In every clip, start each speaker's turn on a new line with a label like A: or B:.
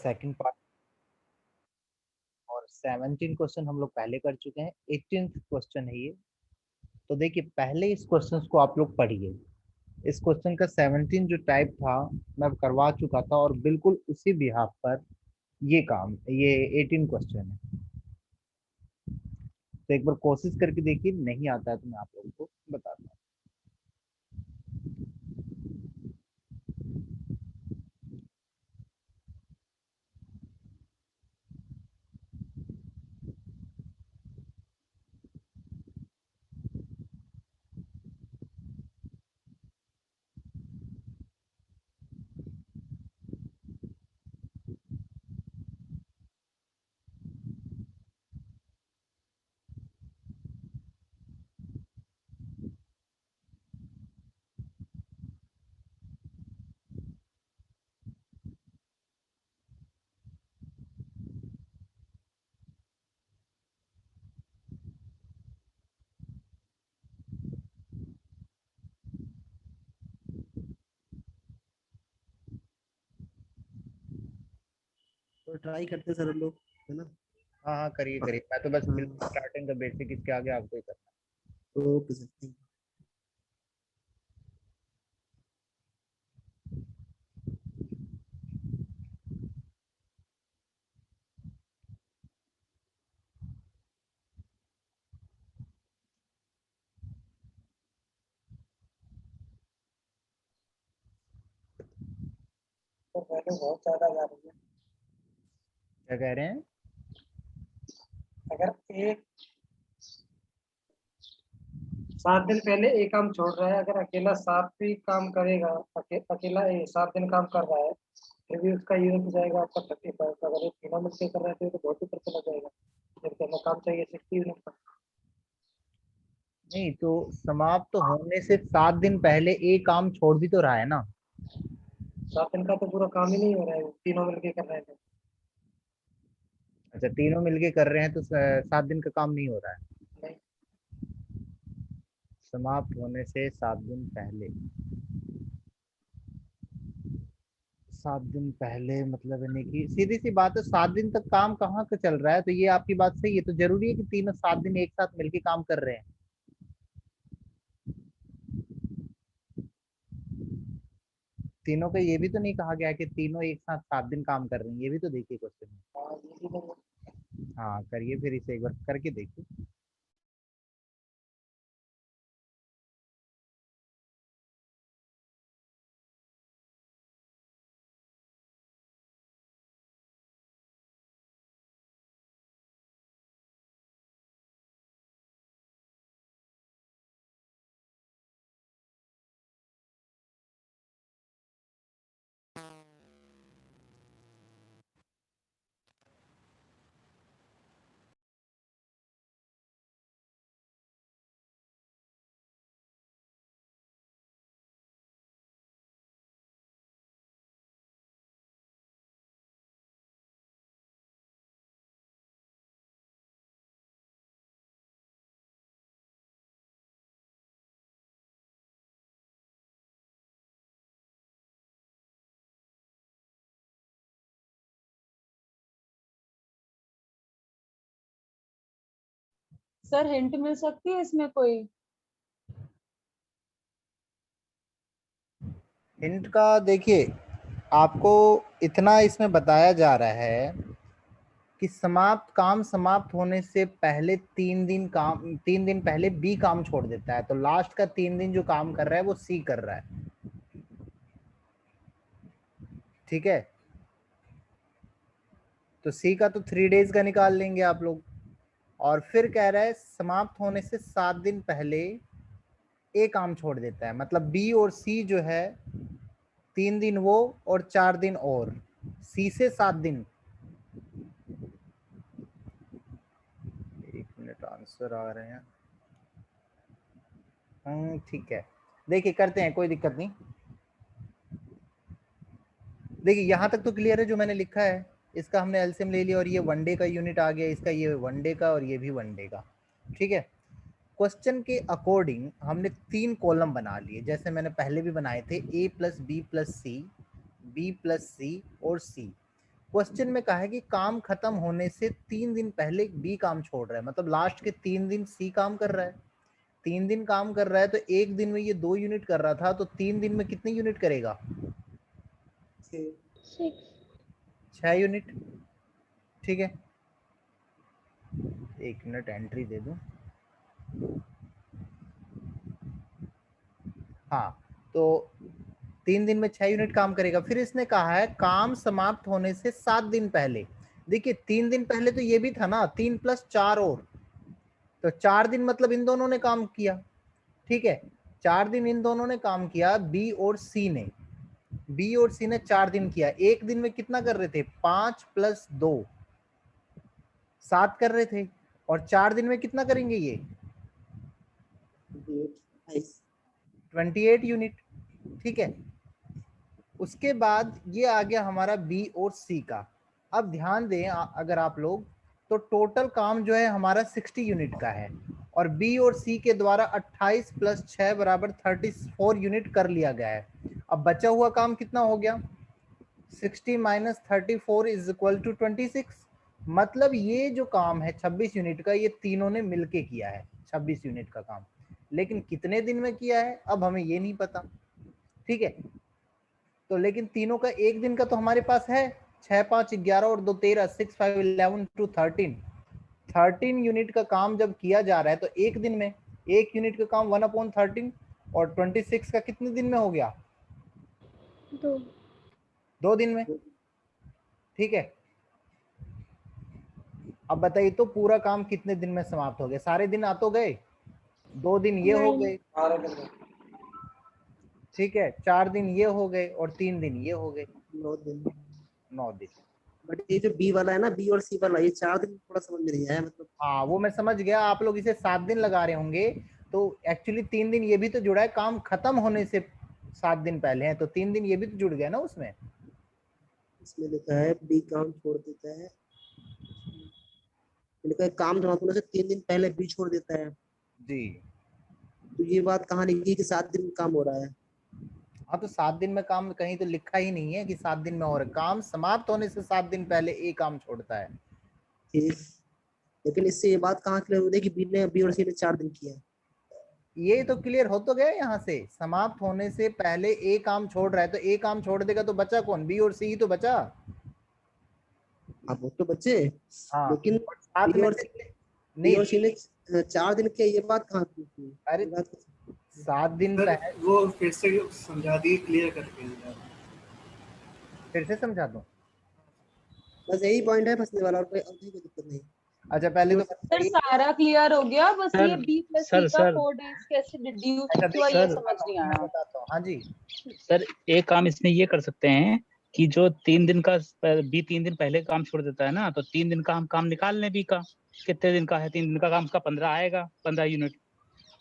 A: Second part और 17 question हम लोग पहले कर चुके हैं। 18th क्वेश्चन है ये। तो देखिए पहले इस क्वेश्चन को आप लोग पढ़िए। इस क्वेश्चन का 17 जो टाइप था मैं करवा चुका था और बिल्कुल उसी बिहाफ पर ये 18 क्वेश्चन है। तो एक बार कोशिश करके देखिए, नहीं आता है तो मैं आप लोगों को बताता हूँ।
B: तो ट्राई करते सर हम लोग, है ना।
A: हाँ हाँ, करिए करिए। मैं तो बस बिल्कुल
B: हाँ,
A: स्टार्टिंग का बेसिक, इसके आगे आपको ही करना
B: ओके सर।
C: तो वैल्यू बहुत ज्यादा जा रही है।
A: क्या कह रहे हैं?
C: अगर एक 7 दिन पहले एक काम छोड़ रहा है, अगर अकेला 7 भी काम करेगा, अकेला 7 दिन काम कर रहा है, फिर भी उसका यूनिट हो जाएगा आपका 35। अगर ये तीनों मिलकर कर रहे थे तो बहुत ऊपर चला जाएगा। जब पहले काम चाहिए 60 यूनिट का।
A: नहीं तो समाप्त होने से 7 दिन पहले एक काम छोड़ भी तो रहा है ना।
C: 7 दिन का तो पूरा काम ही नहीं हो रहा है, तीनों मिलकर कर रहे थे।
A: अच्छा, तीनों मिलके कर रहे हैं तो 7 दिन का काम नहीं हो रहा है।
C: नहीं।
A: समाप्त होने से 7 दिन पहले, 7 दिन पहले मतलब यानी कि सीधी सी बात है, 7 दिन तक काम कहाँ का चल रहा है। तो ये आपकी बात सही है। तो जरूरी है कि तीनों 7 दिन एक साथ मिलके काम कर रहे हैं। तीनों का ये भी तो नहीं कहा गया कि तीनों एक साथ 7 दिन काम कर रहे हैं। ये भी तो देखिए क्वेश्चन में।
C: हाँ, ये भी नहीं है।
A: हाँ करिए, फिर इसे एक बार करके देखिए।
D: सर हिंट मिल सकती है इसमें कोई?
A: हिंट का देखिए, आपको इतना इसमें बताया जा रहा है कि काम समाप्त होने से पहले 3 दिन पहले बी काम छोड़ देता है। तो लास्ट का 3 दिन जो काम कर रहा है वो सी कर रहा है। ठीक है। तो सी का तो 3 डेज का निकाल लेंगे आप लोग। और फिर कह रहा है समाप्त होने से 7 दिन पहले ए काम छोड़ देता है। मतलब बी और सी जो है, 3 दिन वो और 4 दिन और, सी से 7 दिन। 1 मिनट, आंसर आ रहे हैं। ठीक है। देखिए करते हैं, कोई दिक्कत नहीं। देखिए यहाँ तक तो क्लियर है जो मैंने लिखा है। इसका हमने एलसीएम ले लिया और ये वनडे का यूनिट आ गया, इसका ये वनडे का और ये भी वनडे का। ठीक है। क्वेश्चन के अकॉर्डिंग हमने 3 कॉलम बना लिए, जैसे मैंने पहले भी बनाए थे, ए प्लस बी प्लस सी, बी प्लस सी और सी। क्वेश्चन में कहा है कि काम खत्म होने से 3 दिन पहले बी काम छोड़ रहा है, मतलब लास्ट के 3 दिन सी काम कर रहा है। 3 दिन काम कर रहा है तो एक दिन में ये 2 यूनिट कर रहा था, तो 3 दिन में कितनी यूनिट करेगा? 6 यूनिट। ठीक है, एक मिनट एंट्री दे दूं। हाँ, तो 3 दिन में 6 यूनिट काम करेगा। फिर इसने कहा है काम समाप्त होने से 7 दिन पहले। देखिए 3 दिन पहले तो ये भी था ना, 3 + 4 और, तो 4 दिन मतलब इन दोनों ने काम किया। ठीक है, 4 दिन इन दोनों ने काम किया, बी और सी ने। बी और सी ने 4 दिन किया। एक दिन में कितना कर रहे थे? 5 + 2 7 कर रहे थे। और 4 दिन में कितना करेंगे ये? 28 यूनिट। ठीक है, उसके बाद ये आ गया हमारा बी और सी का। अब ध्यान दें अगर आप लोग, तो टोटल काम जो है हमारा 60 यूनिट का है, और बी और सी के द्वारा 28 + 6 = 34 यूनिट कर लिया गया है। अब बचा हुआ काम कितना हो गया? 60 - 34 = 26। मतलब ये जो काम है 26 यूनिट का, ये तीनों ने मिलके किया है 26 यूनिट का काम। लेकिन कितने दिन में किया है अब हमें ये नहीं पता। ठीक है, तो लेकिन तीनों का एक दिन का तो हमारे पास है। 6 × 5 = 11 और 2 = 13, 6 × 5 = 11 to 13। 13 यूनिट का काम जब किया जा रहा है तो एक दिन में एक यूनिट का काम 1/13, और 26 का कितने दिन में हो गया? 2 दिन में। ठीक है, अब बताइए तो पूरा काम कितने दिन में समाप्त हो गया? सारे दिन आ तो गए, 2 दिन ये हो गए,
C: 12 दिन में।
A: ठीक है, 4 दिन ये हो गए, और 3 दिन ये हो गए,
B: 9 दिन।
A: 9 दिन।
B: बट ये जो बी वाला है ना, बी और सी वाला, ये 4 दिन थोड़ा समझ में नहीं आया मतलब।
A: हाँ वो मैं समझ गया, आप लोग इसे 7 दिन लगा रहे होंगे, तो एक्चुअली 3 दिन ये भी तो जुड़ा है, काम खत्म होने से 7 दिन पहले है, तो 3 दिन ये भी तो जुड़ गया ना उसमें।
B: इसमें लिखा है बी काम छोड़ देता है, लिखा है काम समाप्त होने से 3 दिन पहले बी छोड़ देता है।
A: जी
B: तो ये बात कहाँ लिखी है कि 7 दिन में काम हो रहा है?
A: हाँ, तो 7 दिन में काम कहीं तो लिखा ही नहीं है कि 7 दिन में, और काम समाप्त होने से 7 दिन पहले ए काम छोड़ता है।
B: ठीक, लेकिन इससे ये बात कहाँ क्लियर होती है कि बी और सी ने 4 दिन किया है?
A: ये तो क्लियर हो तो गया यहाँ से, समाप्त होने से पहले ए काम छोड़ रहा है, तो ए काम छोड़ देगा तो बचा कौन? बी और सी ही तो बचा।
B: आप वो तो बच्चे,
A: हाँ,
B: लेकिन
A: और साथ
B: बी
A: में
B: और
A: से
B: बी
A: नहीं,
B: और सी ने 4 दिन किया, ये बात कहाँ की थी?
A: अरे
B: ये बात
A: 7 दिन
E: सर
A: पहले।
E: वो फिर से समझा दिए, क्लियर करके।
A: फिर से समझा दूं?
B: बस यही पॉइंट है फंसने वाला, और कोई दिक्कत नहीं।
A: अच्छा पहले तो
D: सर सारा क्लियर हो गया, बस
F: सर
D: ये बी प्लस सी
F: सर
D: का
F: सर
D: 4 डेज कैसे डिड्यूस
A: अच्छा
D: हुआ
A: देखिए
D: ये
F: सर
D: समझ नहीं
A: मैं
D: आया।
A: बताता हूँ। हाँ जी,
F: सर एक काम इसमें ये कर सकते हैं कि जो 3 दिन का बी 3 दिन पहले काम छोड़ देता है ना, तो 3 दिन का हम काम निकाल लें बी का। कितने दिन का है 3 दिन का काम? उसका 15 आएगा, 15 यूनिट।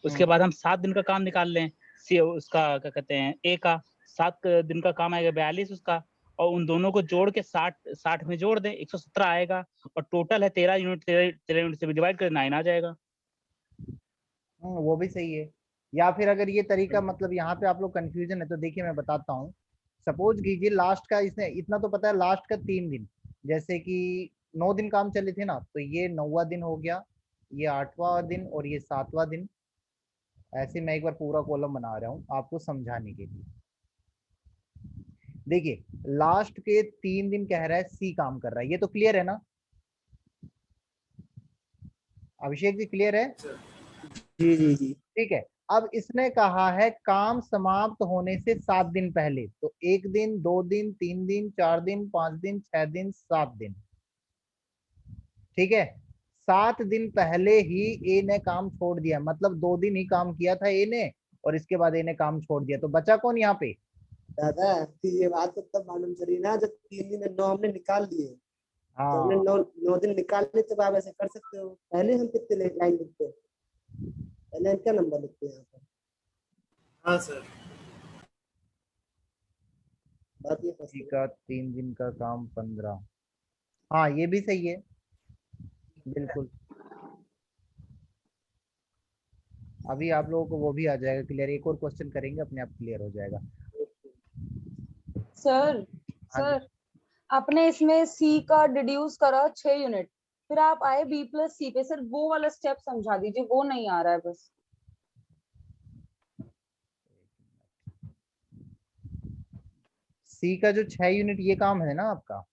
F: उसके बाद हम 7 दिन का काम निकाल लें, सी उसका क्या कहते हैं ए का। 7 दिन का काम आएगा 42 उसका, और उन दोनों को जोड़ के 60 में जोड़ दें, 117 आएगा। और टोटल है 13 यूनिट, 13 यूनिट से डिवाइड कर 9 आ जाएगा।
A: वो भी सही है। या फिर अगर ये तरीका, मतलब यहाँ पे आप लोग कंफ्यूजन है, तो देखिए मैं बताता हूँ। सपोज कीजिए लास्ट का, इसने इतना तो पता है लास्ट का 3 दिन, जैसे कि 9 दिन काम चले थे ना, तो ये 9वां दिन हो गया, ये 8वां दिन, और ये 7वां दिन। ऐसे मैं एक बार पूरा कॉलम बना रहा हूँ आपको समझाने के लिए। देखिए लास्ट के 3 दिन कह रहा है सी काम कर रहा है, ये तो क्लियर है ना? अभिषेक जी क्लियर है?
B: जी जी जी।
A: ठीक है, अब इसने कहा है काम समाप्त होने से 7 दिन पहले, तो 1 दिन, 2 दिन, 3 दिन, 4 दिन, 5 दिन, 6 दिन, 7 दिन। ठीक है, 7 दिन पहले ही ए ने काम छोड़ दिया, मतलब 2 दिन ही काम किया था ए ने, और इसके बाद ए ने काम छोड़ दिया, तो बचा कौन यहाँ पे?
B: दादा ये बात तो तब मालूम चली ना जब 3 दिन में 9 हमने निकाल लिए। तो हमने
A: हाँ
B: 9 दिन निकाल लिए, तब आप ऐसे कर सकते हो। पहले हम कितने लाइन लिखते हैं, पहले हम क्या नंबर लिखते हैं यहाँ पर?
E: हाँ सर।
B: बात ये फंसती है।
A: का 3 दिन का काम 15। हाँ ये भी सही है, बिल्कुल। अभी आप लोगों को वो भी आ जाएगा क्लियर, एक और क्वेश्चन करेंगे अपने आप क्लियर हो जाएगा।
D: सर
A: हाँ जी,
D: सर आपने इसमें सी का डिड्यूस करा 6 यूनिट, फिर आप आए बी प्लस सी पे। सर वो वाला स्टेप समझा दीजिए, वो नहीं आ रहा है बस।
A: सी का जो 6 यूनिट ये काम है ना आपका,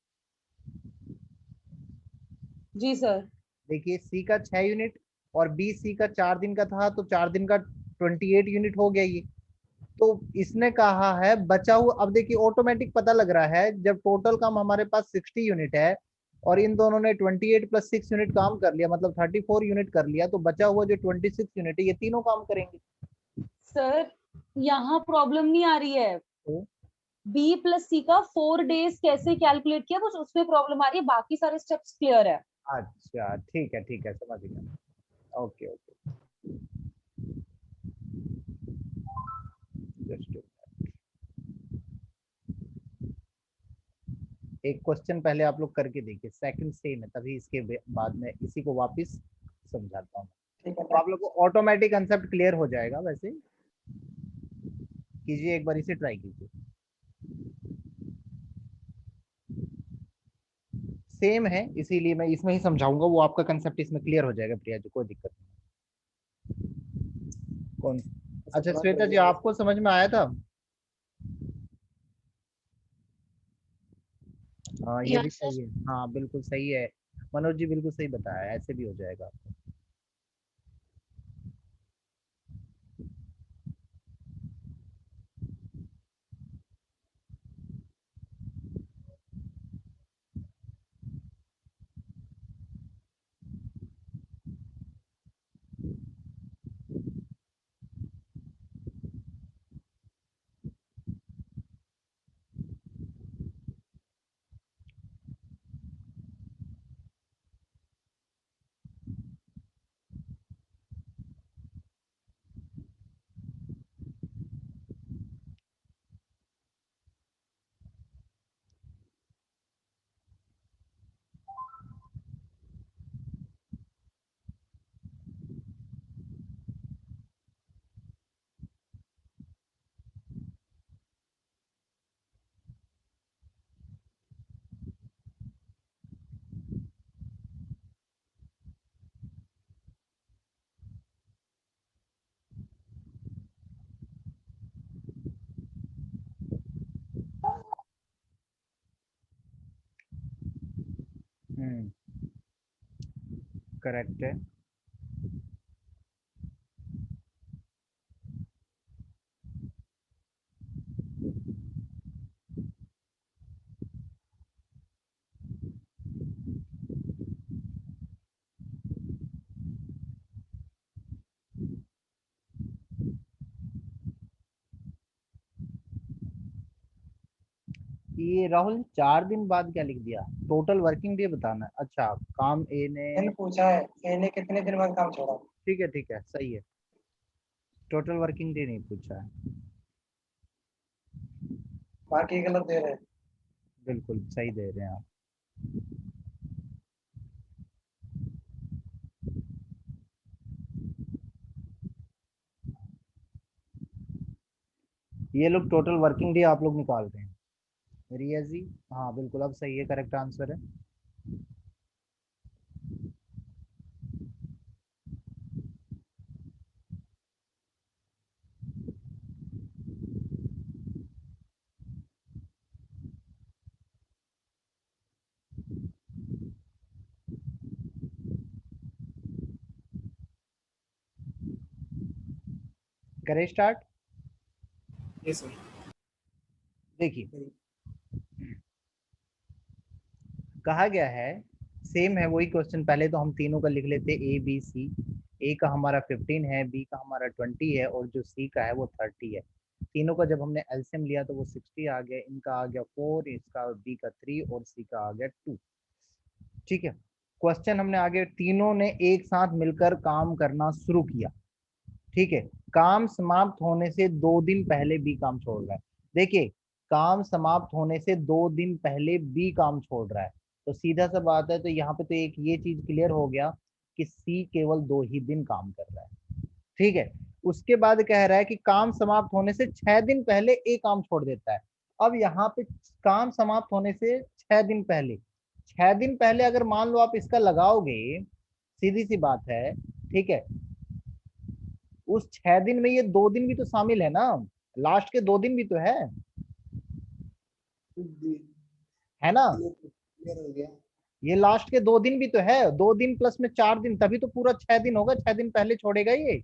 D: जी सर।
A: देखिए सी का 6 यूनिट और बी सी का 4 दिन का था, तो 4 दिन का 28 यूनिट हो गया ये। तो इसने कहा है बचा हुआ, अब देखिए ऑटोमेटिक पता लग रहा है जब टोटल काम हमारे पास 60 यूनिट है और इन दोनों ने 28 प्लस 6 यूनिट काम कर लिया, मतलब 34 यूनिट कर लिया, तो बचा हुआ जो 26 यूनिट है ये तीनों काम करेंगे।
D: सर यहाँ प्रॉब्लम नहीं आ रही है,
A: तो
D: बी प्लस सी का 4 डेज कैसे कैलकुलेट किया, बस उसमें प्रॉब्लम आ रही है, बाकी सारे स्टेप्स क्लियर है।
A: अच्छा ठीक है समझ गया। ओके ओके, जस्ट एक क्वेश्चन पहले आप लोग करके देखिए, सेकंड सेम है, तभी इसके बाद में इसी को वापस समझाता हूँ।
C: ठीक है
A: तो आप लोग को ऑटोमेटिक कंसेप्ट क्लियर हो जाएगा। वैसे कीजिए, एक बार इसे ट्राई कीजिए, सेम है इसीलिए मैं इसमें ही समझाऊंगा, वो आपका कंसेप्ट इसमें क्लियर हो जाएगा प्रिया जी, कोई दिक्कत नहीं। कौन? अच्छा श्वेता जी, आपको समझ में आया था? हाँ ये भी सही है, हाँ बिल्कुल सही है, मनोज जी बिल्कुल सही बताया, ऐसे भी हो जाएगा। करेक्ट है। ये राहुल 4 दिन बाद क्या लिख दिया? टोटल वर्किंग डे बताना है। अच्छा, काम ए ने,
C: मैंने पूछा है ए ने कितने दिन बाद काम छोड़ा।
A: ठीक है सही है, टोटल वर्किंग डे नहीं पूछा है।
C: बाकी गलत दे रहे हैं।
A: बिल्कुल सही दे रहे हैं आप। ये लोग टोटल वर्किंग डे आप लोग निकाल रहे हैं, रिया जी? हाँ बिल्कुल, अब सही है, करेक्ट आंसर है। करें स्टार्ट?
E: Yes sir.
A: देखिए कहा गया है, सेम है वही क्वेश्चन, पहले तो हम तीनों का लिख लेते ए बी सी। ए का हमारा 15 है, बी का हमारा 20 है, और जो सी का है वो 30 है। तीनों का जब हमने एलसीएम लिया तो वो 60 आ गया, इनका आ गया 4, इसका बी का 3 और सी का आ गया 2। ठीक है, क्वेश्चन हमने आगे, तीनों ने एक साथ मिलकर काम करना शुरू किया। ठीक है, काम समाप्त होने से 2 दिन पहले बी काम छोड़ रहा है। देखिए काम समाप्त होने से 2 दिन पहले बी काम छोड़ रहा है, तो सीधा सा बात है, तो यहाँ पे तो एक ये चीज क्लियर हो गया कि सी केवल 2 ही दिन काम कर रहा है। ठीक है, उसके बाद कह रहा है कि काम समाप्त होने से 6 दिन पहले ए काम छोड़ देता है। अब यहाँ पे काम समाप्त होने से 6 दिन पहले, 6 दिन पहले अगर मान लो आप इसका लगाओगे, सीधी सी बात है, ठीक है, उस 6 दिन में ये 2 दिन भी तो शामिल है ना, लास्ट के 2 दिन भी तो है ना,
B: क्लियर हो गया।
A: ये लास्ट के 2 दिन भी तो है, 2 दिन प्लस में 4 दिन, तभी तो पूरा 6 दिन होगा, 6 दिन पहले छोड़ेगा ये,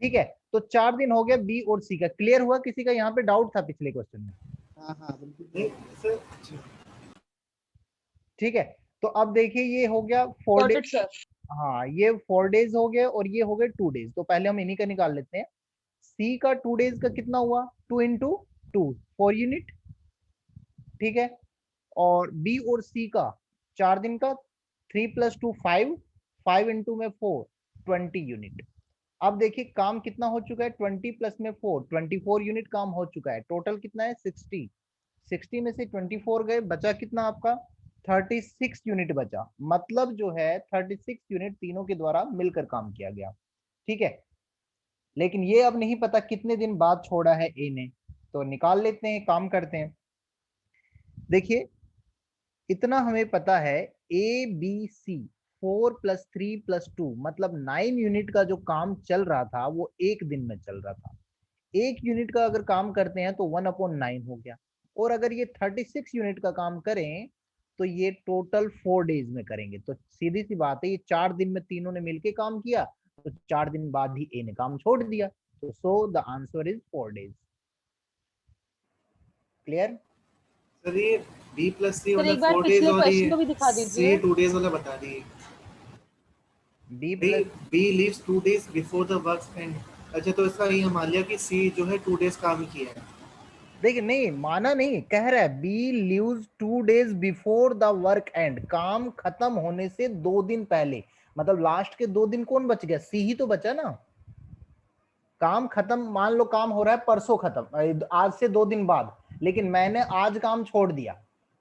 A: ठीक है। तो 4 दिन हो गया बी और सी का। क्लियर हुआ? किसी का यहाँ पे डाउट था पिछले क्वेश्चन में?
B: हाँ हाँ बिल्कुल
E: नहीं सर,
A: ठीक है, तो अब देखिए ये हो गया 4
D: Got it,
A: डेज,
D: sir.
A: हाँ ये 4 डेज हो गए और ये हो गए 2 डेज। तो पहले हम इन्हीं का निकाल लेते हैं। सी का 2 डेज का कितना हुआ, 2 × 2 4 यूनिट, ठीक है। और बी और सी का 4 दिन का 3 + 2 5, 5 × में 4 20 यूनिट। अब देखिए काम कितना हो चुका है, 20 प्लस में 4 24 यूनिट काम हो चुका है। टोटल कितना है 60, 60 में से 24 गए, बचा कितना आपका 36 यूनिट बचा। मतलब जो है 36 यूनिट तीनों के द्वारा मिलकर काम किया गया, ठीक है। लेकिन ये अब नहीं पता कितने दिन बाद छोड़ा है ए ने, तो निकाल लेते हैं, काम करते हैं। देखिए इतना हमें पता है, ए बी सी 4 + 3 + 2 मतलब 9 यूनिट का जो काम चल रहा था वो एक दिन में चल रहा था। 1 यूनिट का अगर काम करते हैं तो 1/9 हो गया। और अगर ये 36 यूनिट का काम करें तो ये टोटल 4 डेज में करेंगे। तो सीधी सी बात है, ये 4 दिन में तीनों ने मिलके काम किया, तो 4 दिन बाद ही ए ने काम छोड़ दिया। तो so the answer is 4 days. Clear?
E: Sir ये B+C
D: सर
E: वाला
D: एक बार
E: 4 डेज
D: पिछले
E: और
D: क्वेश्चन
E: ये
D: को भी दिखा
E: C
D: दीजिए।
E: 2 डेज वाला बता दिए।
A: बी
E: भाई
A: plus,
E: B leaves 2 days before the work's end। अच्छा तो इसका ये मान लिया कि C जो है 2 days काम किया है।
A: देखिए नहीं माना, नहीं कह रहा है B leaves 2 days before the work end, काम खत्म होने से 2 दिन पहले। मतलब लास्ट के 2 दिन कौन बच गया, सी ही तो बचा ना। काम खत्म, मान लो काम हो रहा है परसों खत्म, आज से 2 दिन बाद, लेकिन मैंने आज काम छोड़ दिया,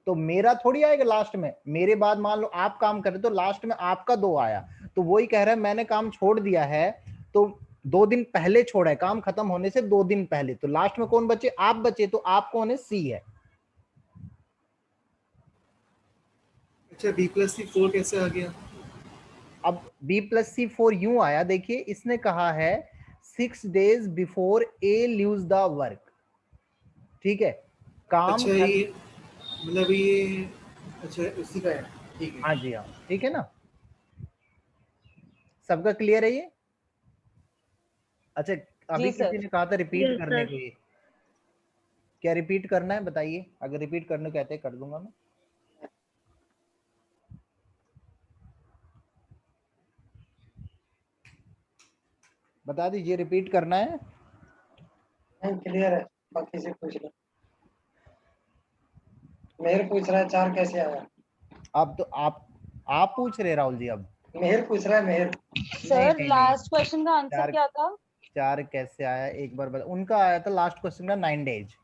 A: तो मेरा थोड़ी आएगा लास्ट में। मेरे बाद मान लो आप काम कर रहे तो लास्ट में आपका 2 आया। तो वही कह रहा है मैंने काम छोड़ दिया है, तो 2 दिन पहले छोड़ा है, काम खत्म होने से 2 दिन पहले, तो लास्ट में कौन बचे, आप बचे। तो आप कौन है, सी है।
E: अच्छा B+C 4 कैसे आ गया?
A: अब B+C 4 यूं आया, देखिए इसने कहा है 6 days before A leaves the work, ठीक है। काम
E: अच्छा ये मतलब ये, अच्छा उसी का है, ठीक है।
A: हाँ जी हाँ, ठीक है ना, सबका क्लियर है ये? अच्छा,
D: जी
A: अभी किसी
D: सर।
A: ने कहा था रिपीट
G: यस
A: करने
G: सर।
A: के लिए, क्या रिपीट करना है बताइए, अगर रिपीट करने कहते हैं कर दूंगा मैं। बता दीजिए रिपीट करना है।
C: नहीं क्लियर है, बाकी से पूछ लो। मेहर पूछ रहा है 4 कैसे आया।
A: अब तो आप पूछ रहे राहुल जी अब?
C: मेहर पूछ रहा है, मेहर।
A: नहीं
D: सर
A: नहीं नहीं,
D: लास्ट क्वेश्चन का आंसर
A: चार,
D: क्या था?
A: 4 कैसे आया एक बार बता। उनका आया था लास्ट क्वेश्चन का 9 डेज।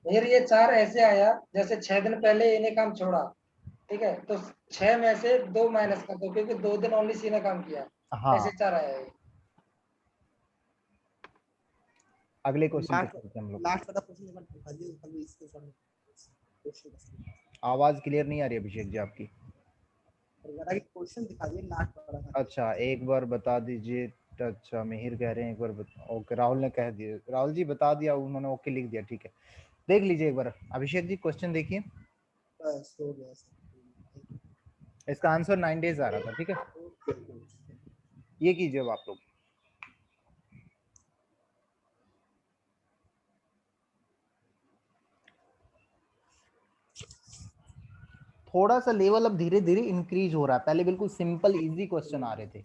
C: मेहर ये 4 ऐसे आया जैसे 6 दिन पहले इन्हें काम छोड़ा, ठीक है, तो 6 में से 2 माइनस कर दो क्योंकि 2 दिन ओनली सी ने काम किया।
A: हाँ,
C: ऐसे 4 आया है।
A: अगले क्वेश्चन पे
B: लास्ट
A: चलते हैं हम लोग।
B: लास्ट वाला क्वेश्चन एक बार दिखा दीजिए, कभी इसके सामने क्वेश्चन
A: आवाज क्लियर नहीं आ रही अभिषेक जी आपकी।
B: क्वेश्चन दिखा दीजिए लास्ट वाला।
A: अच्छा एक बार बता दीजिए। अच्छा मिहिर कह रहे हैं एक बार ओके, राहुल ने कह दिया, राहुल जी बता दिया उन्होंने, ओके लिख दिया, ठीक है। देख लीजिए एक बार अभिषेक जी क्वेश्चन देखिए।
B: बस हो गया सर।
A: इसका आंसर 9 डेज आ रहा था, ठीक है। ये कीजिए अब आप लोग। थोड़ा सा लेवल अब धीरे धीरे इंक्रीज हो रहा है, पहले बिल्कुल सिंपल इजी क्वेश्चन आ रहे थे।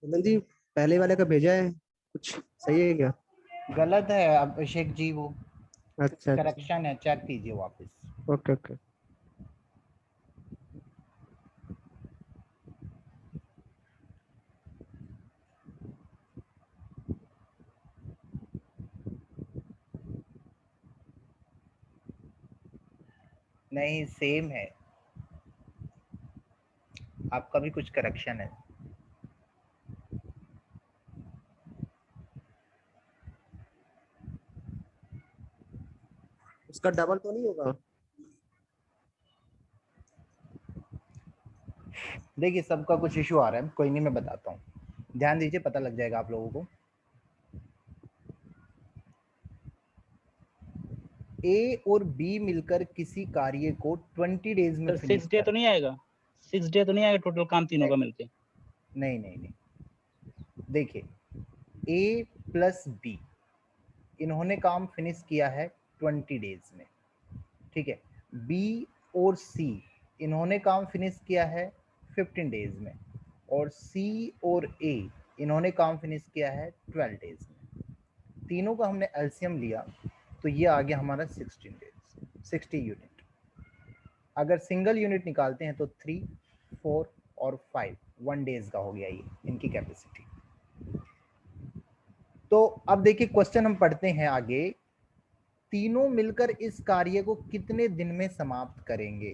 B: हेमंत जी पहले वाले का भेजा है, कुछ सही है क्या?
A: गलत है अभिषेक जी, वो
B: अच्छा अच्छा,
A: करेक्शन है, चेक कीजिए वापस।
B: Okay okay.
A: नहीं सेम है, आपका भी कुछ करेक्शन है।
B: उसका डबल तो नहीं होगा?
A: देखिए सबका कुछ इशू आ रहा है, कोई नहीं मैं बताता हूँ, ध्यान दीजिए, पता लग जाएगा आप लोगों को। ए और बी मिलकर किसी कार्य को 20 डेज में
F: सर
A: फिनिश
F: 6 डे तो नहीं आएगा, 6 डे तो नहीं आएगा टोटल काम तीनों का मिलके?
A: नहीं नहीं नहीं, देखिए ए प्लस बी इन्होंने काम फिनिश किया है 20 डेज में, ठीक है। बी और सी इन्होंने काम फिनिश किया है 15 डेज में, और सी और ए इन्होंने काम फिनिश किया है 12 डेज में। तीनों का हमने एलसीएम लिया तो ये आ गया हमारा 16 डेज, 60 यूनिट। अगर सिंगल यूनिट निकालते हैं तो 3, 4 और 5 1 डेज का हो गया ये इनकी कैपेसिटी। तो अब देखिए क्वेश्चन हम पढ़ते हैं आगे, तीनों मिलकर इस कार्य को कितने दिन में समाप्त करेंगे?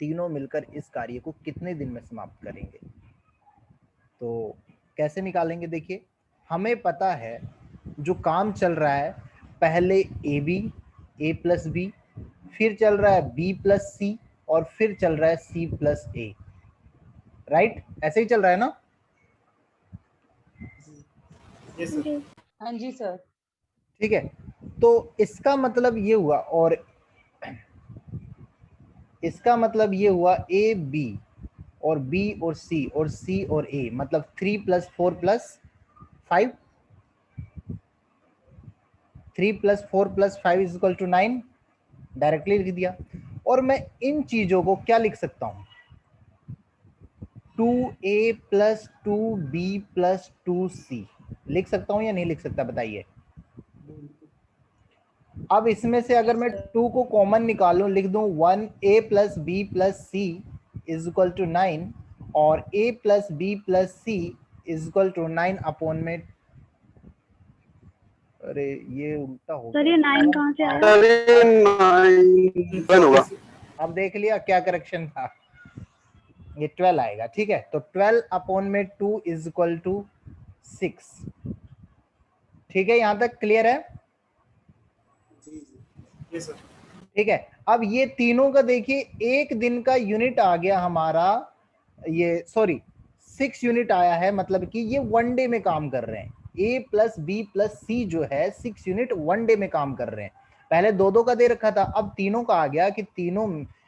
A: तीनों मिलकर इस कार्य को कितने दिन में समाप्त करेंगे? तो कैसे निकालेंगे? देखिए हमें पता है जो काम चल रहा है, पहले A B, A plus B, फिर चल रहा है बी प्लस सी, और फिर चल रहा है सी प्लस ए, राइट? ऐसे ही चल रहा है ना?
E: Yes sir.
D: हाँ जी सर।
A: ठीक है, तो इसका मतलब ये हुआ, और इसका मतलब ये हुआ ए बी और बी और सी और ए, मतलब 3 + 4 + 5, 3 + 4 + 5 = 9, डायरेक्टली लिख दिया। और मैं इन चीजों को क्या लिख सकता हूं? 2a + 2b + 2c लिख सकता हूं या नहीं लिख सकता, बताइए। अब इसमें से अगर मैं 2 को कॉमन निकालूं, लिख दूं 1a + b + c = 9, और a + b + c = 9 अपॉन में, अरे ये उल्टा हो गया।
G: सर ये 9 कहाँ से आया?
E: सर ये 9 होगा।
A: अब देख लिया क्या करेक्शन था, ये 12 आएगा, ठीक है। तो 12 अपॉन में 2 = 6, ठीक है, यहां तक क्लियर है?
E: Yes sir.
A: ठीक है, अब ये तीनों का देखिए एक दिन का यूनिट आ गया हमारा, ये सॉरी 6 यूनिट आया है, मतलब कि ये 1 डे में काम कर रहे हैं। ए प्लस बी प्लस सी जो है 6 यूनिट 1 डे में काम कर रहे हैं। पहले 2-2 का दे रखा था, अब तीनों का आ गया कि तीनों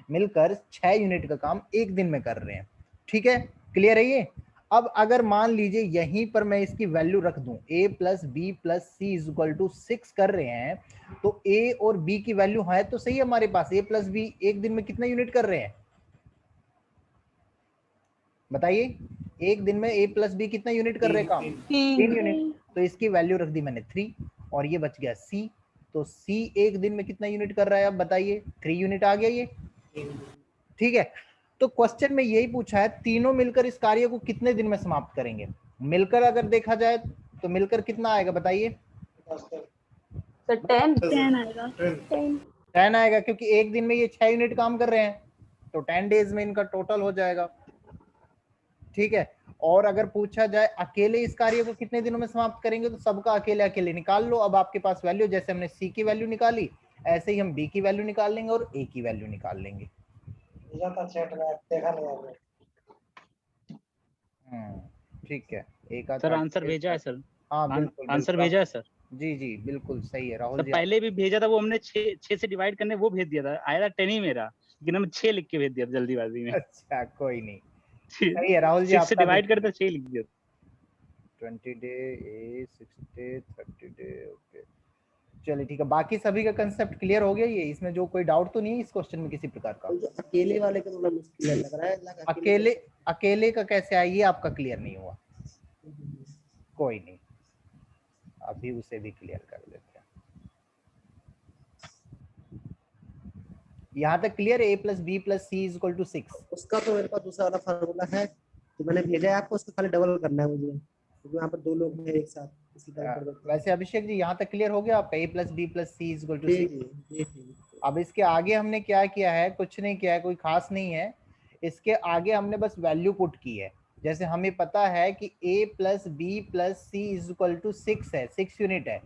A: मिलकर 6 यूनिट का काम एक दिन में कर रहे हैं। ठीक है, क्लियर है ये? अब अगर मान लीजिए यहीं पर मैं इसकी वैल्यू रख दूं, a + b + c = 6 कर रहे हैं, तो a और b की वैल्यू है तो सही हमारे पास। a + b एक दिन में कितना यूनिट कर रहे हैं, बताइए? एक दिन में a + b कितना यूनिट कर रहे हैं काम? 3 यूनिट। तो इसकी वैल्यू रख दी मैंने 3, और ये बच गया c। तो c एक दिन में कितना यूनिट कर रहा है, अब बताइए? 3 यूनिट आ गया ये, ठीक है। तो क्वेश्चन में यही पूछा है, तीनों मिलकर इस कार्य को कितने दिन में समाप्त करेंगे? मिलकर अगर देखा जाए तो मिलकर कितना आएगा, बताइए?
D: सर 10।
G: 10 आएगा।
A: 10 आएगा, क्योंकि एक दिन में ये 6 यूनिट काम कर रहे हैं, तो 10 डेज में इनका टोटल हो जाएगा। ठीक है, और अगर पूछा जाए अकेले इस कार्य को कितने दिनों में समाप्त करेंगे, तो सबका अकेले अकेले निकाल लो। अब आपके पास वैल्यू, जैसे हमने सी की वैल्यू निकाली, ऐसे ही हम बी की वैल्यू निकाल लेंगे और ए की वैल्यू निकाल लेंगे। ठीक है, एक
F: सर आंसर भेजा है सर।
A: हाँ बिल्कुल
F: आंसर
A: बिल्कुल
F: भेजा है सर।
A: जी जी बिल्कुल सही है राहुल
F: सर
A: जी।
F: पहले भी भेजा था, वो हमने 6 से डिवाइड करने वो भेज दिया था, आया था 10 ही मेरा, लेकिन हमने 6 लिख के भेज दिया था जल्दीबाजी में।
A: अच्छा कोई नहीं, सही है राहुल जी
F: 6 से
A: आपका भी।
F: डिवाइड करते 6 लिख दिया।
A: 20 डे ए 60 30 डे ओके। चलिए ठीक है, बाकी सभी का कंसेप्ट क्लियर हो गया ये, इसमें जो कोई डाउट तो नहीं है इस क्वेश्चन में किसी प्रकार का?
B: तो जो अकेले वाले का थोड़ा मुश्किल लग रहा है,
A: अकेले अकेले का कैसे आया ये आपका क्लियर नहीं हुआ? कोई नहीं, अभी उसे भी क्लियर कर देते हैं। यहाँ तक clear, a plus B plus C is equal to 6।
B: उसका तो मेरे पास दूसरा वाला फार्मूला है, तो मैंने भेजा है आपको, उसको खाली डबल करना है मुझे, क्योंकि यहाँ पर दो लोग हैं एक साथ, इसी तरह कर देते हैं।
A: वैसे अभिषेक जी यहाँ तक क्लियर हो गया आपका, a plus B plus C is equal to 6?
B: जी जी।
A: अब इसके आगे हमने क्या किया है, कुछ नहीं किया है, कोई खास नहीं है। इसके आगे हमने बस वैल्यू पुट की है। जैसे हमें पता है कि a plus B plus C is equal to 6 है, 6 यूनिट है